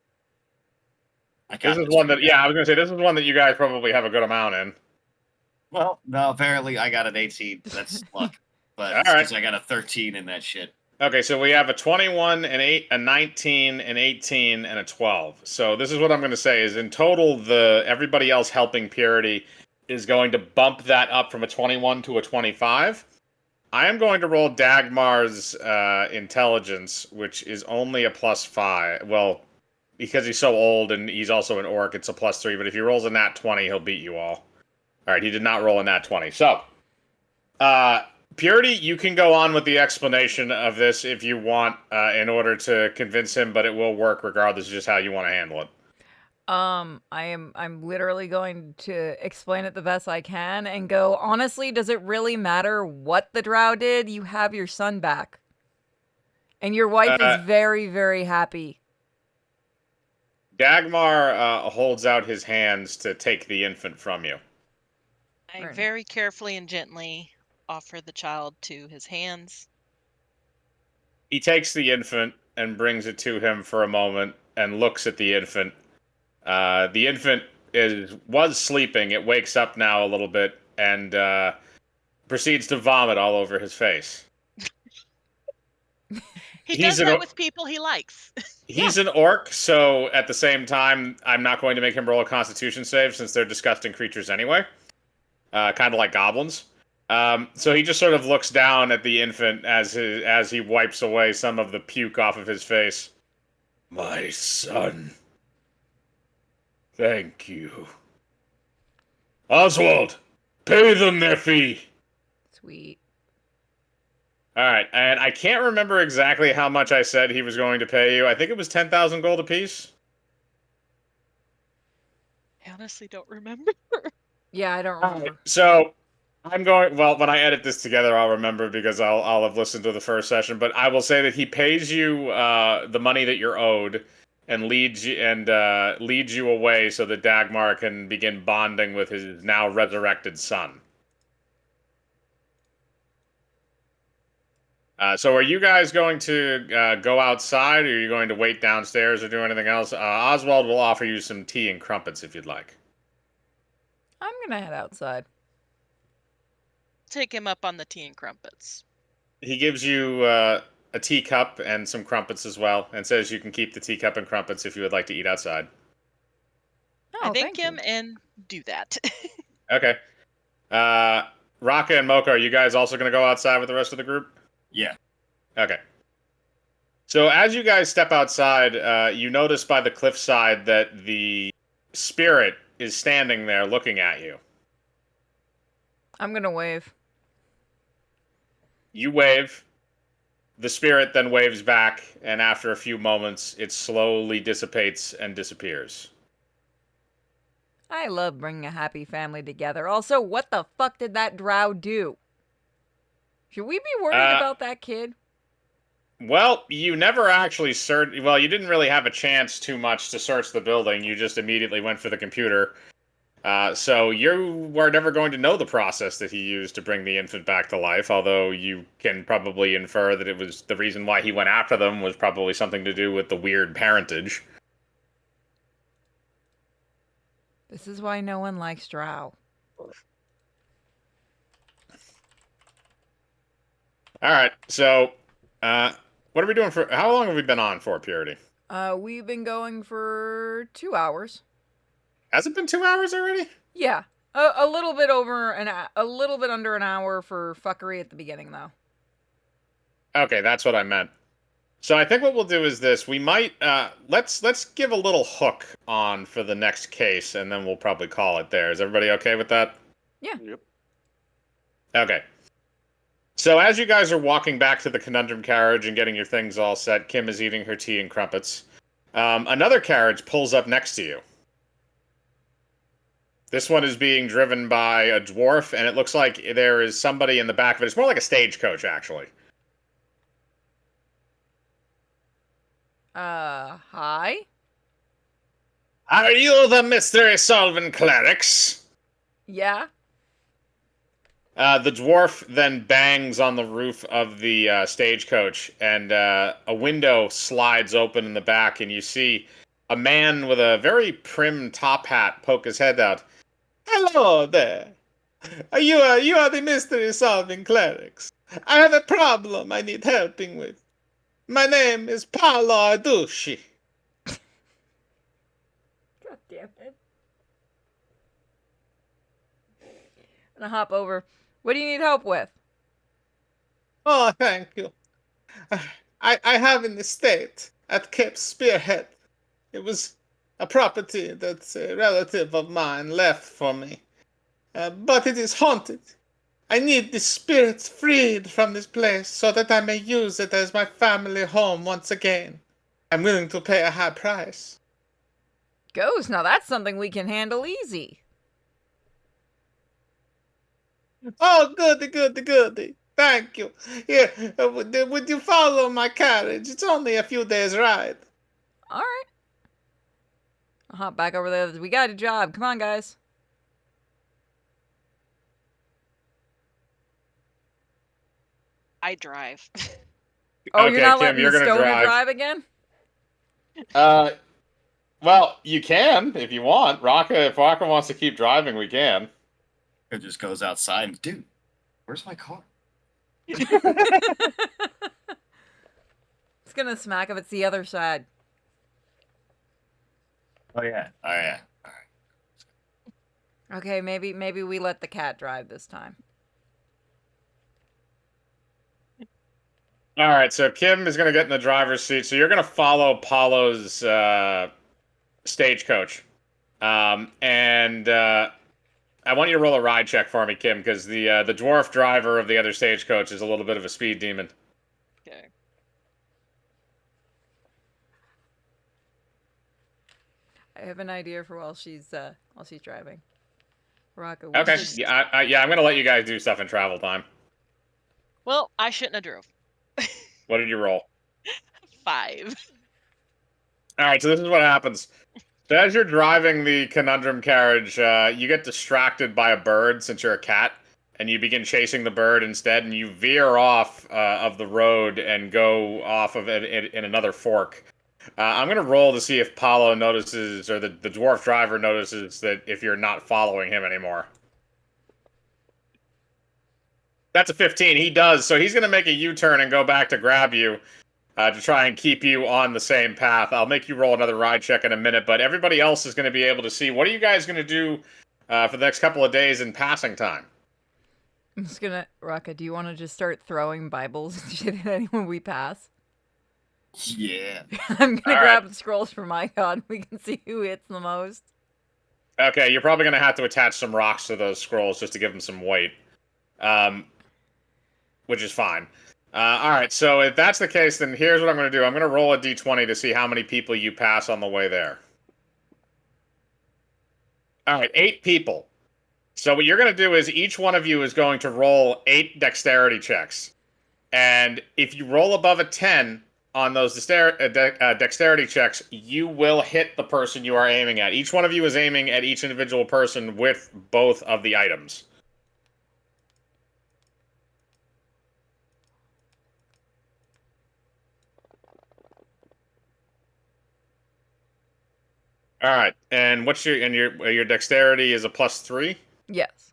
I This got is one that, yeah, I was going to say, this is one that you guys probably have a good amount in. Well, no, apparently I got an 18. That's luck. But All it's right. because I got a 13 in that shit. Okay, so we have a 21, an 8, a 19, an 18, and a 12. So this is what I'm going to say is in total, everybody else helping Purity is going to bump that up from a 21 to a 25. I am going to roll Dagmar's intelligence, which is only a +5. Well, because he's so old and he's also an orc, it's a +3. But if he rolls a nat 20, he'll beat you all. All right, he did not roll a nat 20. So, Purity, you can go on with the explanation of this if you want, in order to convince him, but it will work regardless of just how you want to handle it. I'm literally going to explain it the best I can and go, honestly, does it really matter what the drow did? You have your son back. And your wife is very, very happy. Dagmar holds out his hands to take the infant from you. I Right. very carefully and gently offer the child to his hands. He takes the infant and brings it to him for a moment and looks at the infant. The infant was sleeping. It wakes up now a little bit and proceeds to vomit all over his face. He He's does an that o- with people he likes. He's an orc, so at the same time, I'm not going to make him roll a Constitution save since they're disgusting creatures anyway. Kind of like goblins. So he just sort of looks down at the infant as he wipes away some of the puke off of his face. My son. Thank you. Oswald, pay them their fee. Sweet. All right, and I can't remember exactly how much I said he was going to pay you. I think it was 10,000 gold apiece. I honestly don't remember. Yeah, I don't remember. Right, so I'm going. Well, when I edit this together, I'll remember because I'll have listened to the first session. But I will say that he pays you the money that you're owed and leads you away so that Dagmar can begin bonding with his now resurrected son. So are you guys going to go outside, or are you going to wait downstairs, or do anything else? Oswald will offer you some tea and crumpets if you'd like. I'm gonna head outside. Take him up on the tea and crumpets. He gives you a teacup and some crumpets as well, and says you can keep the teacup and crumpets if you would like to eat outside. Oh, I thank him you. and do that. Okay. Raka and Mocha, are you guys also going to go outside with the rest of the group? Yeah. Okay. So as you guys step outside, you notice by the cliffside that the spirit is standing there looking at you. I'm gonna wave. You wave. The spirit then waves back, and after a few moments, it slowly dissipates and disappears. I love bringing a happy family together. Also, what the fuck did that drow do? Should we be worried about that kid? Well, you never actually searched. Well, you didn't really have a chance too much to search the building. You just immediately went for the computer. So you are never going to know the process that he used to bring the infant back to life, although you can probably infer that it was the reason why he went after them was probably something to do with the weird parentage. This is why no one likes Drow. All right, so what are we doing for? How long have we been on for, Purity? We've been going for 2 hours. Has it been 2 hours already? Yeah, a little bit a little bit under an hour for fuckery at the beginning, though. Okay, that's what I meant. So I think what we'll do is this: we might let's give a little hook on for the next case, and then we'll probably call it there. Is everybody okay with that? Yeah. Yep. Okay. So as you guys are walking back to the conundrum carriage and getting your things all set, Kim is eating her tea and crumpets. Another carriage pulls up next to you. This one is being driven by a dwarf, and it looks like there is somebody in the back of it. It's more like a stagecoach, actually. Hi? Are you the mystery-solving clerics? Yeah? The dwarf then bangs on the roof of the stagecoach, and a window slides open in the back, and you see a man with a very prim top hat poke his head out. Hello there. You are the mystery-solving clerics. I have a problem I need helping with. My name is Paolo Arducci. God damn it. I'm gonna hop over. What do you need help with? Oh, thank you. I have an estate at Cape Spearhead. It was a property that a relative of mine left for me. But it is haunted. I need the spirits freed from this place so that I may use it as my family home once again. I'm willing to pay a high price. Ghost, now that's something we can handle easy. Oh, goody. Thank you. Here, would you follow my carriage? It's only a few days' ride. All right. I'll hop back over there. We got a job. Come on, guys. I drive. Oh, Okay, you're not Kim, letting you're the gonna stoner drive. drive again? Well, you can if you want. If Raka wants to keep driving, we can. It just goes outside and, dude, where's my car? It's gonna smack if it's the other side. Oh yeah. All right. Okay, maybe we let the cat drive this time. All right, so Kim is going to get in the driver's seat. So you're going to follow Paulo's stagecoach. And I want you to roll a ride check for me, Kim, because the dwarf driver of the other stagecoach is a little bit of a speed demon. Okay. I have an idea for while she's driving. Rocco. Okay, yeah, I'm going to let you guys do stuff in travel time. Well, I shouldn't have drove. What did you roll? 5. All right, so this is what happens. So as you're driving the conundrum carriage, you get distracted by a bird since you're a cat, and you begin chasing the bird instead, and you veer off of the road and go off of it in another fork. I'm going to roll to see if Paulo notices, or the dwarf driver notices that if you're not following him anymore. That's a 15. He does, so he's going to make a U-turn and go back to grab you. To try and keep you on the same path. I'll make you roll another ride check in a minute, but everybody else is going to be able to see. What are you guys going to do for the next couple of days in passing time? I'm just gonna, Rocca, do you want to just start throwing Bibles and shit at anyone we pass? Yeah. I'm gonna All grab right. the scrolls for my god. We can see who hits the most. Okay, you're probably going to have to attach some rocks to those scrolls just to give them some weight, which is fine. All right, so if that's the case, then here's what I'm going to do. I'm going to roll a d20 to see how many people you pass on the way there. All right, 8 people. So what you're going to do is each one of you is going to roll 8 dexterity checks. And if you roll above a 10 on those dexterity checks, you will hit the person you are aiming at. Each one of you is aiming at each individual person with both of the items. All right. And what's your dexterity is a +3? Yes.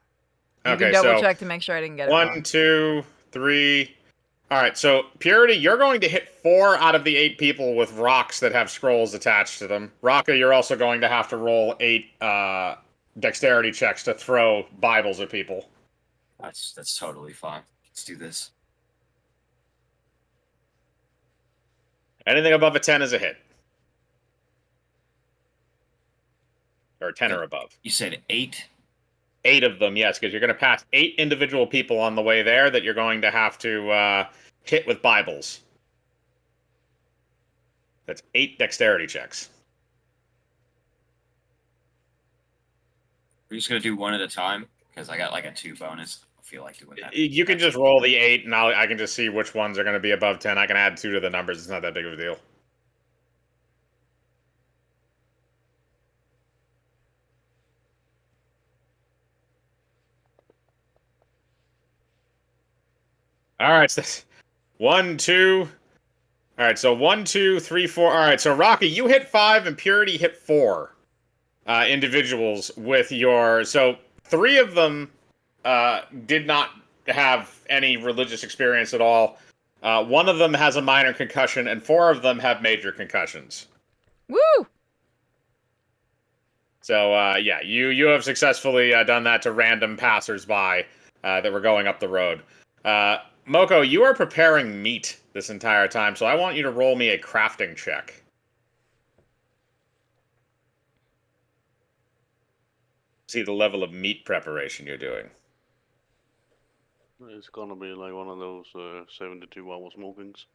You Okay, can double so check to make sure I didn't get it 1, wrong. 2, 3. All right, so Purity, you're going to hit 4 out of the 8 people with rocks that have scrolls attached to them. Raka, you're also going to have to roll 8 dexterity checks to throw Bibles at people. That's totally fine. Let's do this. Anything above a 10 is a hit. Or 10 or above. You said 8? 8 of them, yes, because you're going to pass 8 individual people on the way there that you're going to have to hit with Bibles. That's 8 dexterity checks. We're just gonna do one at a time because I got like a 2 bonus. I feel like doing that. You can just roll the 8, and I can just see which ones are going to be above 10. I can add 2 to the numbers. It's not that big of a deal. All right, so 1, 2. All right, so 1, 2, 3, 4. All right, so Rocky, you hit 5, and Purity hit 4 individuals with your. So 3 of them did not have any religious experience at all. 1 of them has a minor concussion, and 4 of them have major concussions. Woo! So yeah, you have successfully done that to random passersby that were going up the road. Moko, you are preparing meat this entire time, so I want you to roll me a crafting check. See the level of meat preparation you're doing. It's gonna be like one of those 72-hour smokings.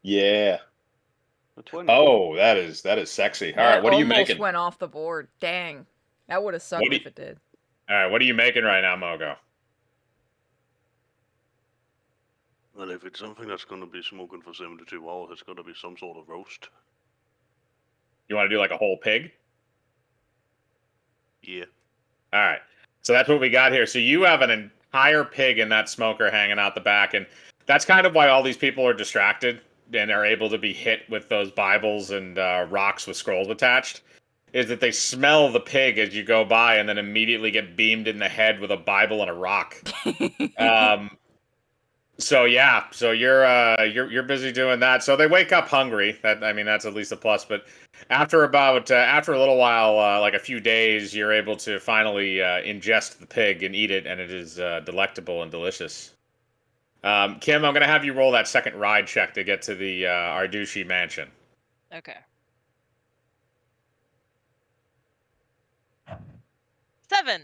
Yeah. A 20. Oh, that is sexy. All That right, what are you almost making? went off the board. Dang. That would have What sucked do if you- it did. All right, what are you making right now, Moko? Well, if it's something that's gonna be smoking for 72 hours, it's gonna be some sort of roast. You want to do like a whole pig? Yeah. All right. So that's what we got here. So you have an entire pig in that smoker hanging out the back, and that's kind of why all these people are distracted and are able to be hit with those Bibles and rocks with scrolls attached. Is that they smell the pig as you go by, and then immediately get beamed in the head with a Bible and a rock. So yeah, so you're busy doing that. So they wake up hungry. That's at least a plus. But after a little while, like a few days, you're able to finally ingest the pig and eat it, and it is delectable and delicious. Kim, I'm gonna have you roll that second ride check to get to the Ardushi mansion. Okay. 7.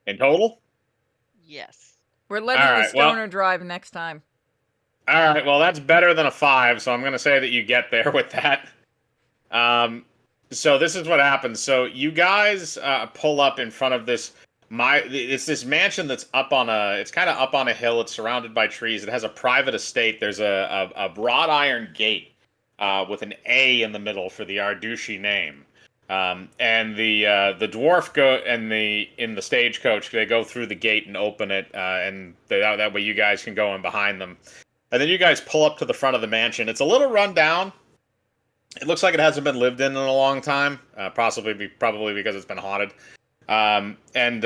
In total? Yes. We're letting All the right, well- stoner drive next time. All right, well that's better than a 5, so I'm gonna say that you get there with that. So this is what happens. So you guys pull up in front of it's this mansion that's it's kind of up on a hill. It's surrounded by trees. It has a private estate. There's a wrought iron gate with an A in the middle for the Ardushi name. And the dwarf in the stagecoach. They go through the gate and open it, and that way you guys can go in behind them. And then you guys pull up to the front of the mansion. It's a little run down. It looks like it hasn't been lived in a long time, probably because it's been haunted. And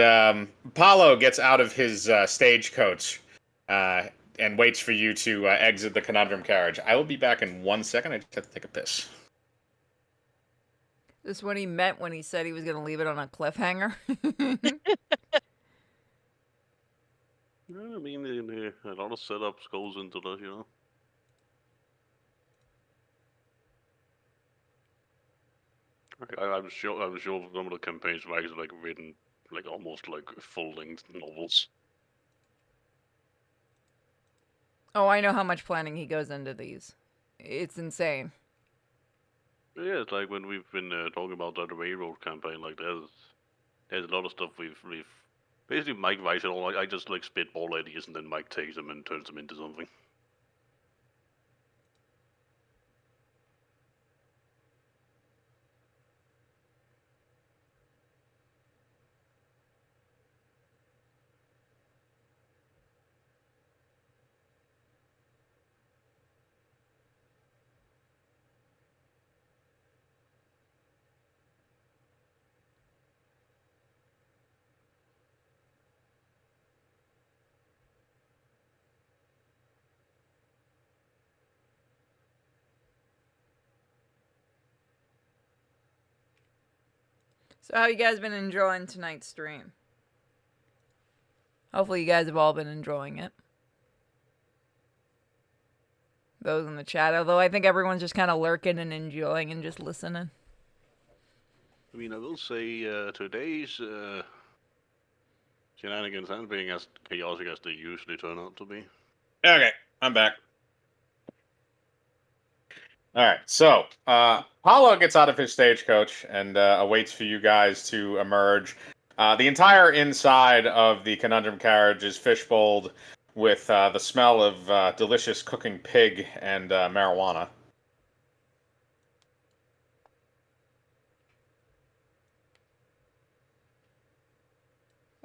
Paulo gets out of his stagecoach and waits for you to exit the conundrum carriage. I will be back in 1 second. I just have to take a piss. This is what he meant when he said he was going to leave it on a cliffhanger. Yeah, I mean, a lot of setups goes into that, you know. I'm sure some of the campaigns were actually like written like almost like full-length novels. Oh, I know how much planning he goes into these. It's insane. Yeah, it's like when we've been talking about that railroad campaign, like there's a lot of stuff we've Basically, Mike writes it all. I just like spitball ideas, and then Mike takes them and turns them into something. So how you guys been enjoying tonight's stream? Hopefully you guys have all been enjoying it. Those in the chat, although I think everyone's just kind of lurking and enjoying and just listening. I mean, I will say today's shenanigans aren't being as chaotic as they usually turn out to be. Okay, I'm back. All right, so Paulo gets out of his stagecoach and awaits for you guys to emerge. The entire inside of the conundrum carriage is fishbowled with the smell of delicious cooking pig and marijuana.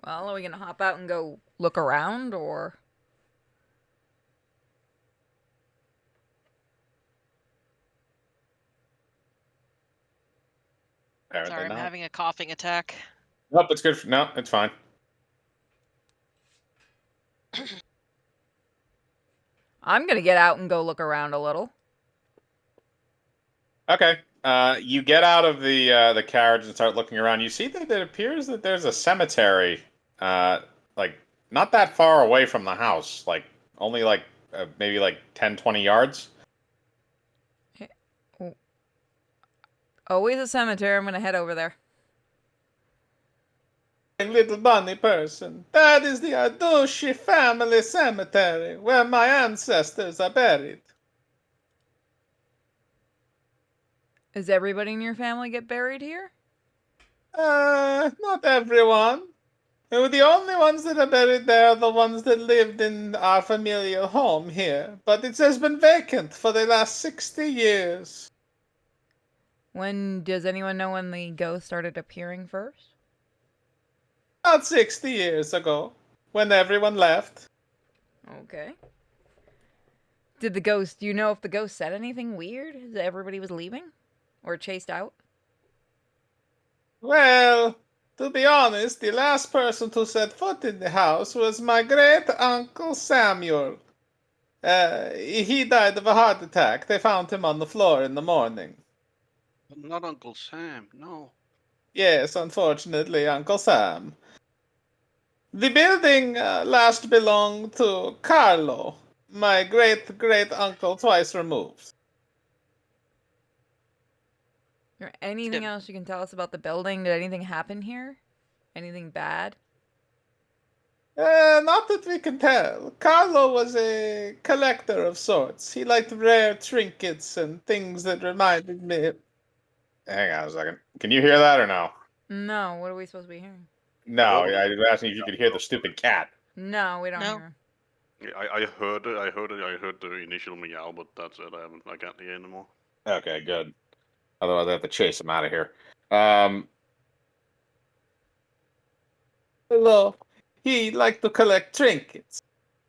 Well, are we gonna hop out and go look around, or? Apparently Sorry, I'm not. having a coughing attack. Nope, it's good. No, it's fine. I'm gonna get out and go look around a little. Okay. You get out of the carriage and start looking around. You see that it appears that there's a cemetery, like not that far away from the house, like only like maybe like 10, 20 yards. Always a cemetery. I'm gonna head over there. Little bunny person. That is the Adushi family cemetery where my ancestors are buried. Does everybody in your family get buried here? Not everyone. The only ones that are buried there are the ones that lived in our familial home here, but it has been vacant for the last 60 years. When does anyone know when the ghost started appearing first? About 60 years ago, when everyone left. Okay. Did the ghost? Do you know if the ghost said anything weird as everybody was leaving, or chased out? Well, to be honest, the last person to set foot in the house was my great uncle Samuel. He died of a heart attack. They found him on the floor in the morning. Not Uncle Sam, no. Yes, unfortunately, Uncle Sam. The building last belonged to Carlo, my great uncle twice removed. Is there anything else you can tell us about the building? Did anything happen here? Anything bad? Not that we can tell. Carlo was a collector of sorts. He liked rare trinkets and things that reminded me. Hang on a second. Can you hear that or no? No. What are we supposed to be hearing? No, I was asking if you could hear the stupid cat. No, we don't No. hear him. I heard it. I heard the initial meow, but that's it. I can't hear anymore. Okay, good. Otherwise, I have to chase him out of here. Hello. He liked to collect trinkets,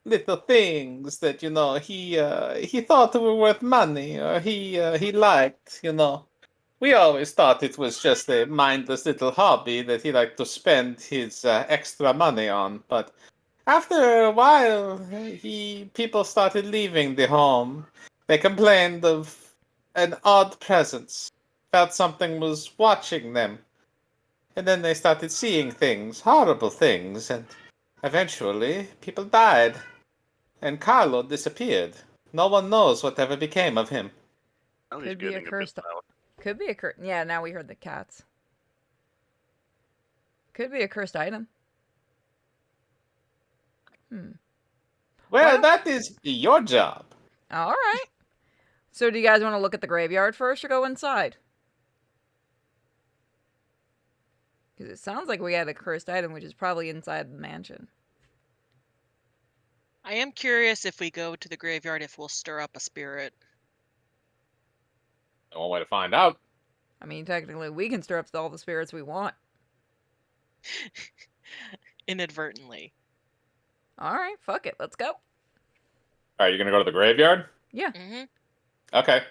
little things that he thought were worth money, or he liked. We always thought it was just a mindless little hobby that he liked to spend his extra money on. But after a while, people started leaving the home. They complained of an odd presence, felt something was watching them. And then they started seeing things, horrible things, and eventually people died. And Carlo disappeared. No one knows whatever became of him. Now he's Could be a getting a bit cursed. loud. Could be a curse. Yeah, now we heard the cats. Could be a cursed item. Well, that is your job. All right. So, do you guys want to look at the graveyard first or go inside? Because it sounds like we had a cursed item, which is probably inside the mansion. I am curious if we go to the graveyard if we'll stir up a spirit. One way to find out. I mean, technically, we can stir up all the spirits we want. Inadvertently. All right, fuck it. Let's go. All right, you're gonna go to the graveyard. Yeah. Mm-hmm. Okay.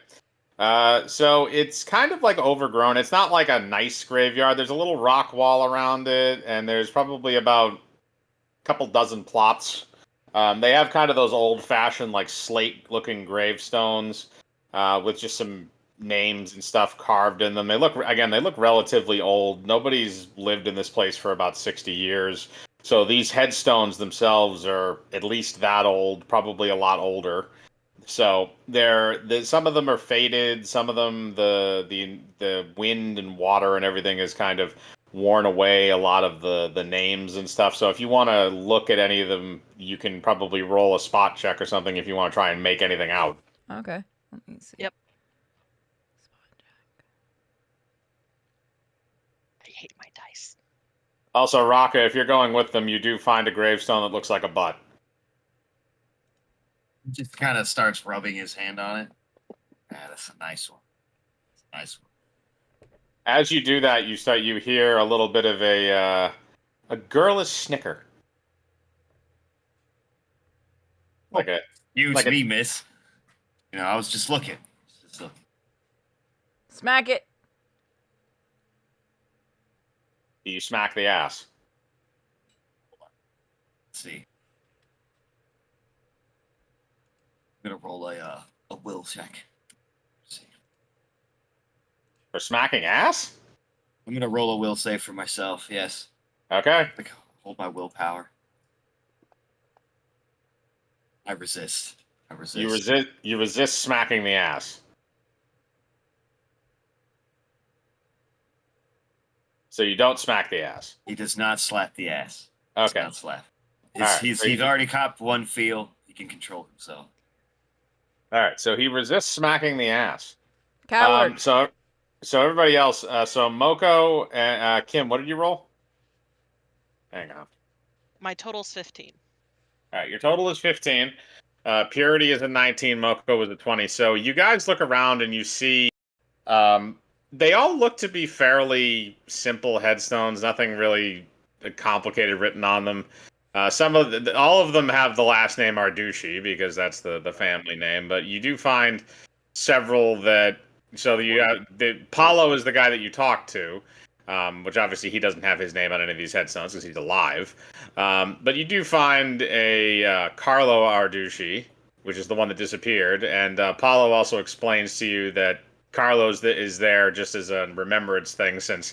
So it's kind of like overgrown. It's not like a nice graveyard. There's a little rock wall around it, and there's probably about a couple dozen plots. They have kind of those old-fashioned, like slate-looking gravestones with just some names and stuff carved in them. They look relatively old. Nobody's lived in this place for about 60 years. So these headstones themselves are at least that old, probably a lot older. So some of them are faded. Some of them, the wind and water and everything is kind of worn away a lot of the names and stuff. So if you want to look at any of them, you can probably roll a spot check or something if you want to try and make anything out. Okay. Let me see. Yep. I hate my dice. Also, Raka, if you're going with them, you do find a gravestone that looks like a butt. Just kind of starts rubbing his hand on it. That's a nice one. Nice one. As you do that, you hear a little bit of a girlish snicker. Like a Huge Like a- me, miss. You know, I was just looking. Just looking. Smack it. you smack the ass. Let's see. I'm gonna roll a will check. Let's see. For smacking ass? I'm gonna roll a will save for myself. Yes. Okay. Like, hold my willpower. I resist. You resist smacking the ass. So you don't smack the ass. He does not slap the ass. Does Okay. not slap. All right, He's so already copped one feel. He can control himself. All right. So he resists smacking the ass. Coward. So everybody else. So Moko and Kim, what did you roll? Hang on. My total's 15. All right. Your total is 15. Purity is a 19. Moko was a 20. So you guys look around and you see. They all look to be fairly simple headstones. Nothing really complicated written on them. All of them have the last name Ardushi because that's the family name. But you do find several that. So Paulo is the guy that you talked to, which obviously he doesn't have his name on any of these headstones because he's alive. But you do find a Carlo Ardushi, which is the one that disappeared, and Paulo also explains to you that Carlos is there just as a remembrance thing since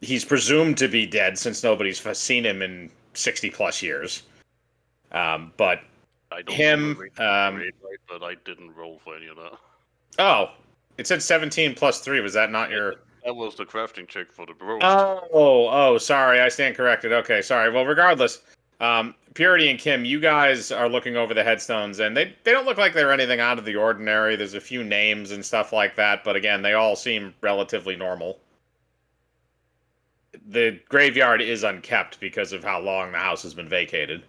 he's presumed to be dead since nobody's seen him in 60 plus years. But I don't him, but I didn't roll for any of that. oh, it said 17 plus 3. Was that not your... That was the crafting check for the roast. Oh, sorry. I stand corrected. Okay, sorry. Well, regardless, Purity and Kim, you guys are looking over the headstones, and they don't look like they're anything out of the ordinary. There's a few names and stuff like that, but again, they all seem relatively normal. The graveyard is unkept because of how long the house has been vacated.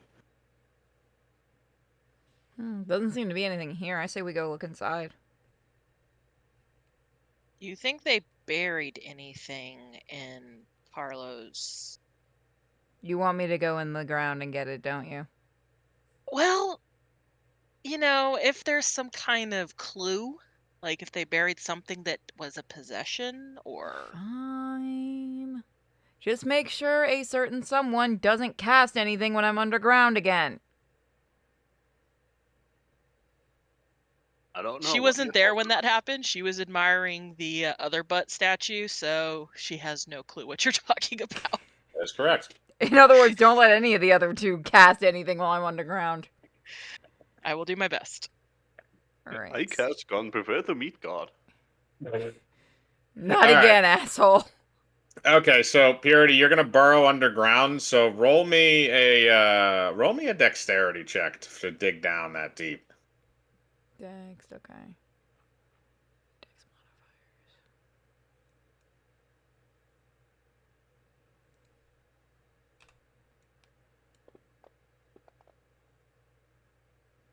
Doesn't seem to be anything here. I say we go look inside. You think they buried anything in Carlos? You want me to go in the ground and get it, don't you? Well, you know, if there's some kind of clue, like if they buried something that was a possession or... Fine. Just make sure a certain someone doesn't cast anything when I'm underground again. I don't know. She what wasn't you're there talking when that happened. She was admiring the other butt statue, so she has no clue what you're talking about. That's correct. In other words, don't let any of the other two cast anything while I'm underground. I will do my best. Alright. I cast gun, prepare to meet God. Not All right. again, asshole. Okay, so Purity, you're gonna burrow underground. So roll me a dexterity check to dig down that deep. Dex, okay. Dex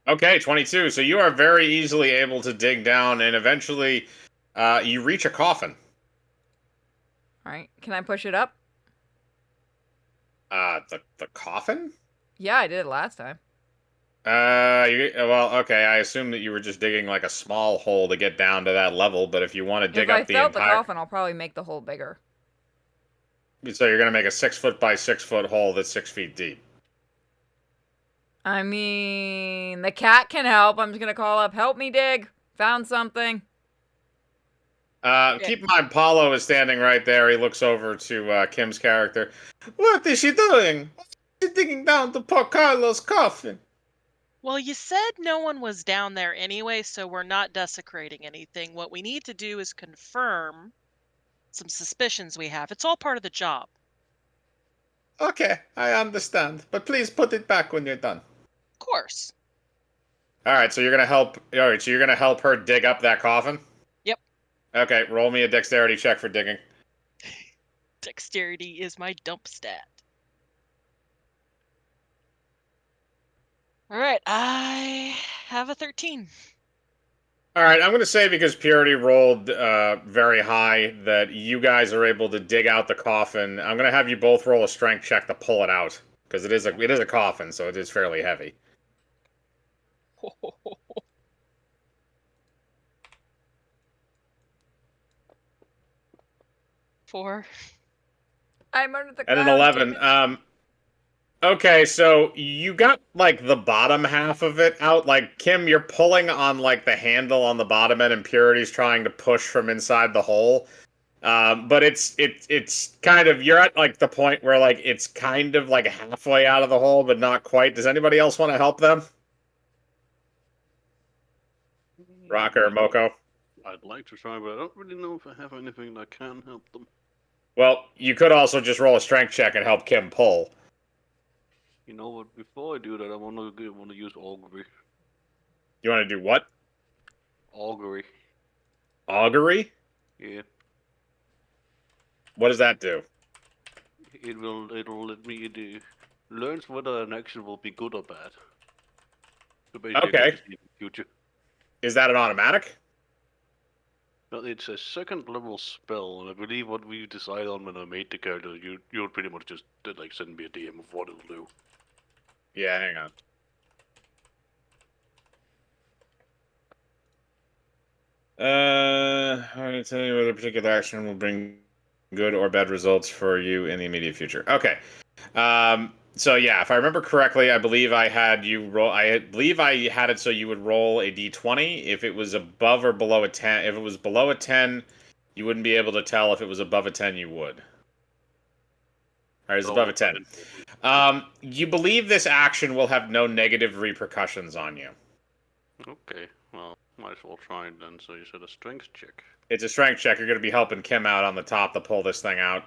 Okay, 22. So you are very easily able to dig down, and eventually, you reach a coffin. All right. Can I push it up? The coffin? Yeah, I did it last time. Well, okay. I assume that you were just digging like a small hole to get down to that level, but if you want to If dig I up the felt the entire, coffin, I'll probably make the hole bigger. so you're gonna make a 6 foot by 6 foot hole that's 6 feet deep. I mean, the cat can help. I'm just gonna call up, help me dig. Found something. Okay. Keep in mind, Paulo is standing right there. He looks over to Kim's character. What is she doing? She's digging down to poor Carlos' coffin. Well, you said no one was down there anyway, so we're not desecrating anything. What we need to do is confirm some suspicions we have. It's all part of the job. Okay, I understand, but please put it back when you're done. Of course. All right, so you're gonna help. All right, so you're gonna help her dig up that coffin. Yep. Okay, roll me a dexterity check for digging. Dexterity is my dump stat. All right, I have a 13. All right, I'm going to say because Purity rolled very high that you guys are able to dig out the coffin. I'm going to have you both roll a strength check to pull it out because it is a coffin, so it is fairly heavy. Four. I'm under the And an clouds, damn 11. it. Okay, so you got like the bottom half of it out. Like Kim, you're pulling on like the handle on the bottom end, and Purity's trying to push from inside the hole. But it's kind of you're at like the point where like it's kind of like halfway out of the hole, but not quite. Does anybody else want to help them? Rocker, Moko. I'd like to try, but I don't really know if I have anything that can help them. Well, you could also just roll a strength check and help Kim pull. You know what? Before I do that, I want to use augury. You want to do what? Augury. Augury? Yeah. What does that do? It'll let me it learns whether an action will be good or bad. So basically, I Okay. get to see in the future. Is that an automatic? Well, it's a second level spell, and I believe what we decided on when I made the character, you'll pretty much just like send me a DM of what it'll do. Yeah, hang on. I'm going to tell you whether a particular action will bring good or bad results for you in the immediate future. Okay. So yeah, if I remember correctly, I believe I had you roll. I believe I had it so you would roll a d20 if it was above or below a 10. If it was below a 10, you wouldn't be able to tell. If it was above a 10, you would. All right, it's above a 10. You believe this action will have no negative repercussions on you. Okay, well, might as well try it then. So you said a strength check. It's a strength check. You're going to be helping Kim out on the top to pull this thing out.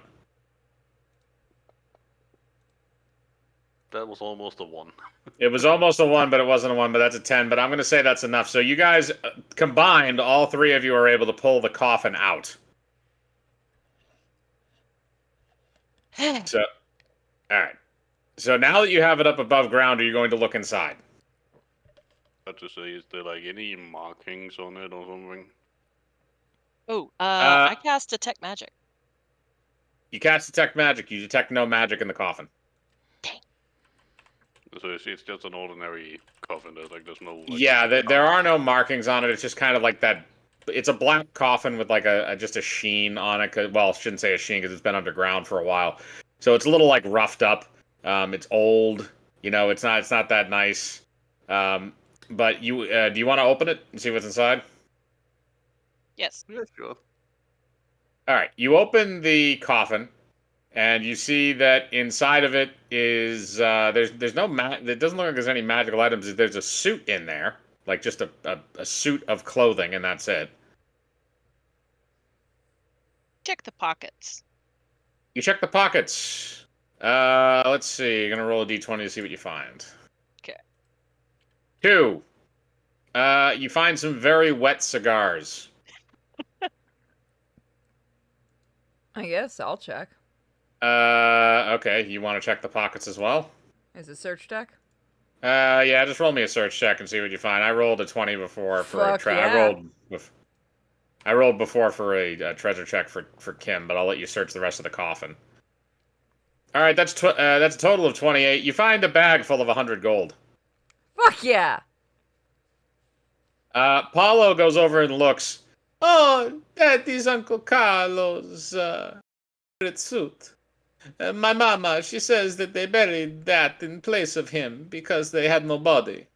That was almost a 1. It was almost a 1, but it wasn't a 1, but that's a 10. But I'm going to say that's enough. So you guys combined, all three of you are able to pull the coffin out. So, all right. So now that you have it up above ground, are you going to look inside? What to say, is there like any markings on it or something? Oh, I cast Detect Magic. You cast Detect Magic. You detect no magic in the coffin. So it's just an ordinary coffin. There's no. Like, Yeah, there are no markings on it. It's just kind of like that. It's a black coffin with like just a sheen on it. Well, I shouldn't say a sheen because it's been underground for a while, so it's a little like roughed up. It's old. You know, it's not that nice. But you do you want to open it and see what's inside? Yes. Yeah, sure. All right, you open the coffin, and you see that inside of it is there's no it doesn't look like there's any magical items. There's a suit in there, like just a suit of clothing, and that's it. Check the pockets. You check the pockets. Let's see. You're gonna roll a d20 to see what you find. Okay. 2. You find some very wet cigars. I guess I'll check. Okay. You want to check the pockets as well? Is it search deck? Yeah, just roll me a search check and see what you find. I rolled a 20 before for a Fuck yeah. I rolled before for a treasure check for Kim, but I'll let you search the rest of the coffin. All right, that's a total of 28. You find a bag full of 100 gold. Fuck yeah. Paulo goes over and looks. Oh, that is Uncle Carlo's favorite suit. My mama, she says that they buried that in place of him because they had no body.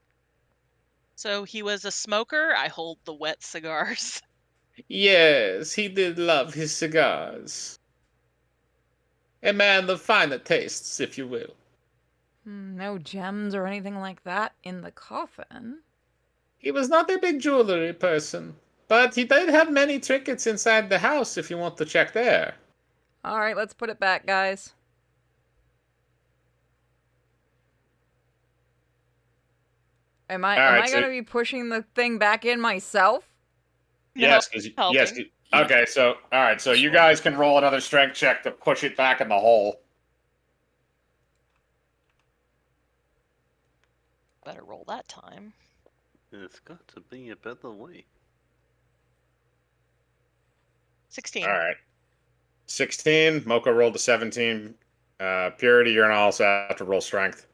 So he was a smoker. I hold the wet cigars. Yes, he did love his cigars. A man of finer tastes, if you will. No gems or anything like that in the coffin. He was not a big jewelry person, but he did have many trinkets inside the house if you want to check there. All right, let's put it back, guys. Am I All am right, I so gonna be pushing the thing back in myself? No, yes, because yes, helping. okay, so all right, so you guys can roll another strength check to push it back in the hole. Better roll that time. It's got to be a better way. 16. All right, 16. Mocha rolled a 17. Purity, you're gonna also have to roll strength.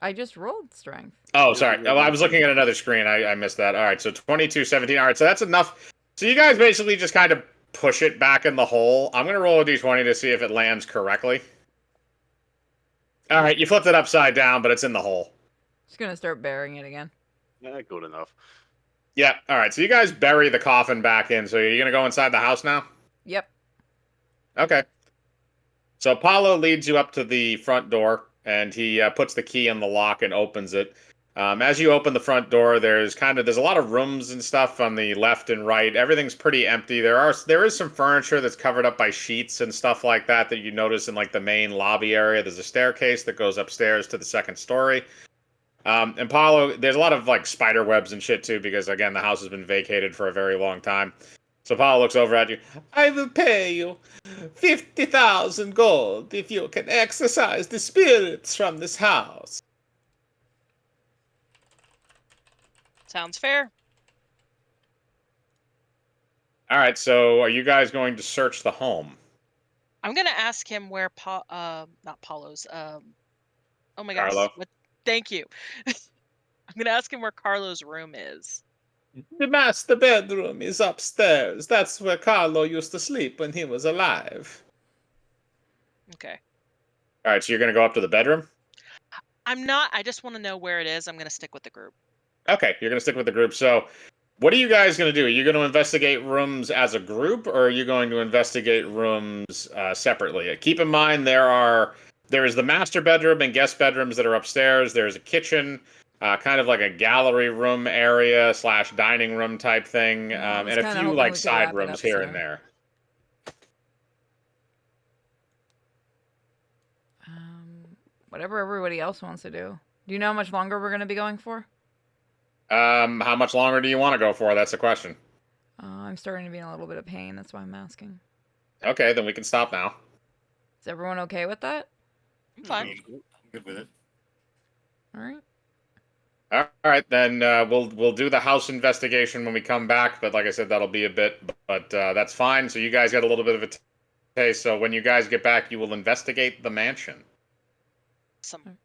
I just rolled strength. Oh, Yeah, sorry. we Oh, got I was looking at another screen. I missed that. All right, so 22, 17. All right, so that's enough. So you guys basically just kind of push it back in the hole. I'm going to roll a d20 to see if it lands correctly. All right, you flipped it upside down, but it's in the hole. Just gonna start burying it again. Yeah, good enough. Yeah, all right, so you guys bury the coffin back in. So you're going to go inside the house now? Yep. Okay. So Apollo leads you up to the front door, and he puts the key in the lock and opens it. As you open the front door, there's a lot of rooms and stuff on the left and right. Everything's pretty empty. There is some furniture that's covered up by sheets and stuff like that that you notice in like the main lobby area. There's a staircase that goes upstairs to the second story. And Paulo, there's a lot of like spider webs and shit too, because again, the house has been vacated for a very long time. So Paulo looks over at you. I will pay you 50,000 gold if you can exorcise the spirits from this house. Sounds fair. All right, so are you guys going to search the home? I'm gonna ask him where not Paulo's oh my gosh, Carlo? what, thank you. I'm gonna ask him where Carlo's room is. The master bedroom is upstairs. That's where Carlo used to sleep when he was alive. Okay. All right, so you're going to go up to the bedroom? I'm not, I just want to know where it is. I'm gonna stick with the group. Okay, you're going to stick with the group. So, what are you guys going to do? Are you going to investigate rooms as a group, or are you going to investigate rooms separately? Keep in mind there is the master bedroom and guest bedrooms that are upstairs. There's a kitchen, kind of like a gallery room area / dining room type thing, I was and a kind of few hoping like we could side wrap it rooms up here sooner. and there. Whatever everybody else wants to do. Do you know how much longer we're gonna be going for? How much longer do you want to go for? That's the question. I'm starting to be in a little bit of pain. That's why I'm asking. Okay, then we can stop now. Is everyone okay with that? I'm fine. I'm good with it. All right. All right, then we'll do the house investigation when we come back. But like I said, that'll be a bit, but that's fine. So you guys got a little bit of a taste. So when you guys get back, you will investigate the mansion. Some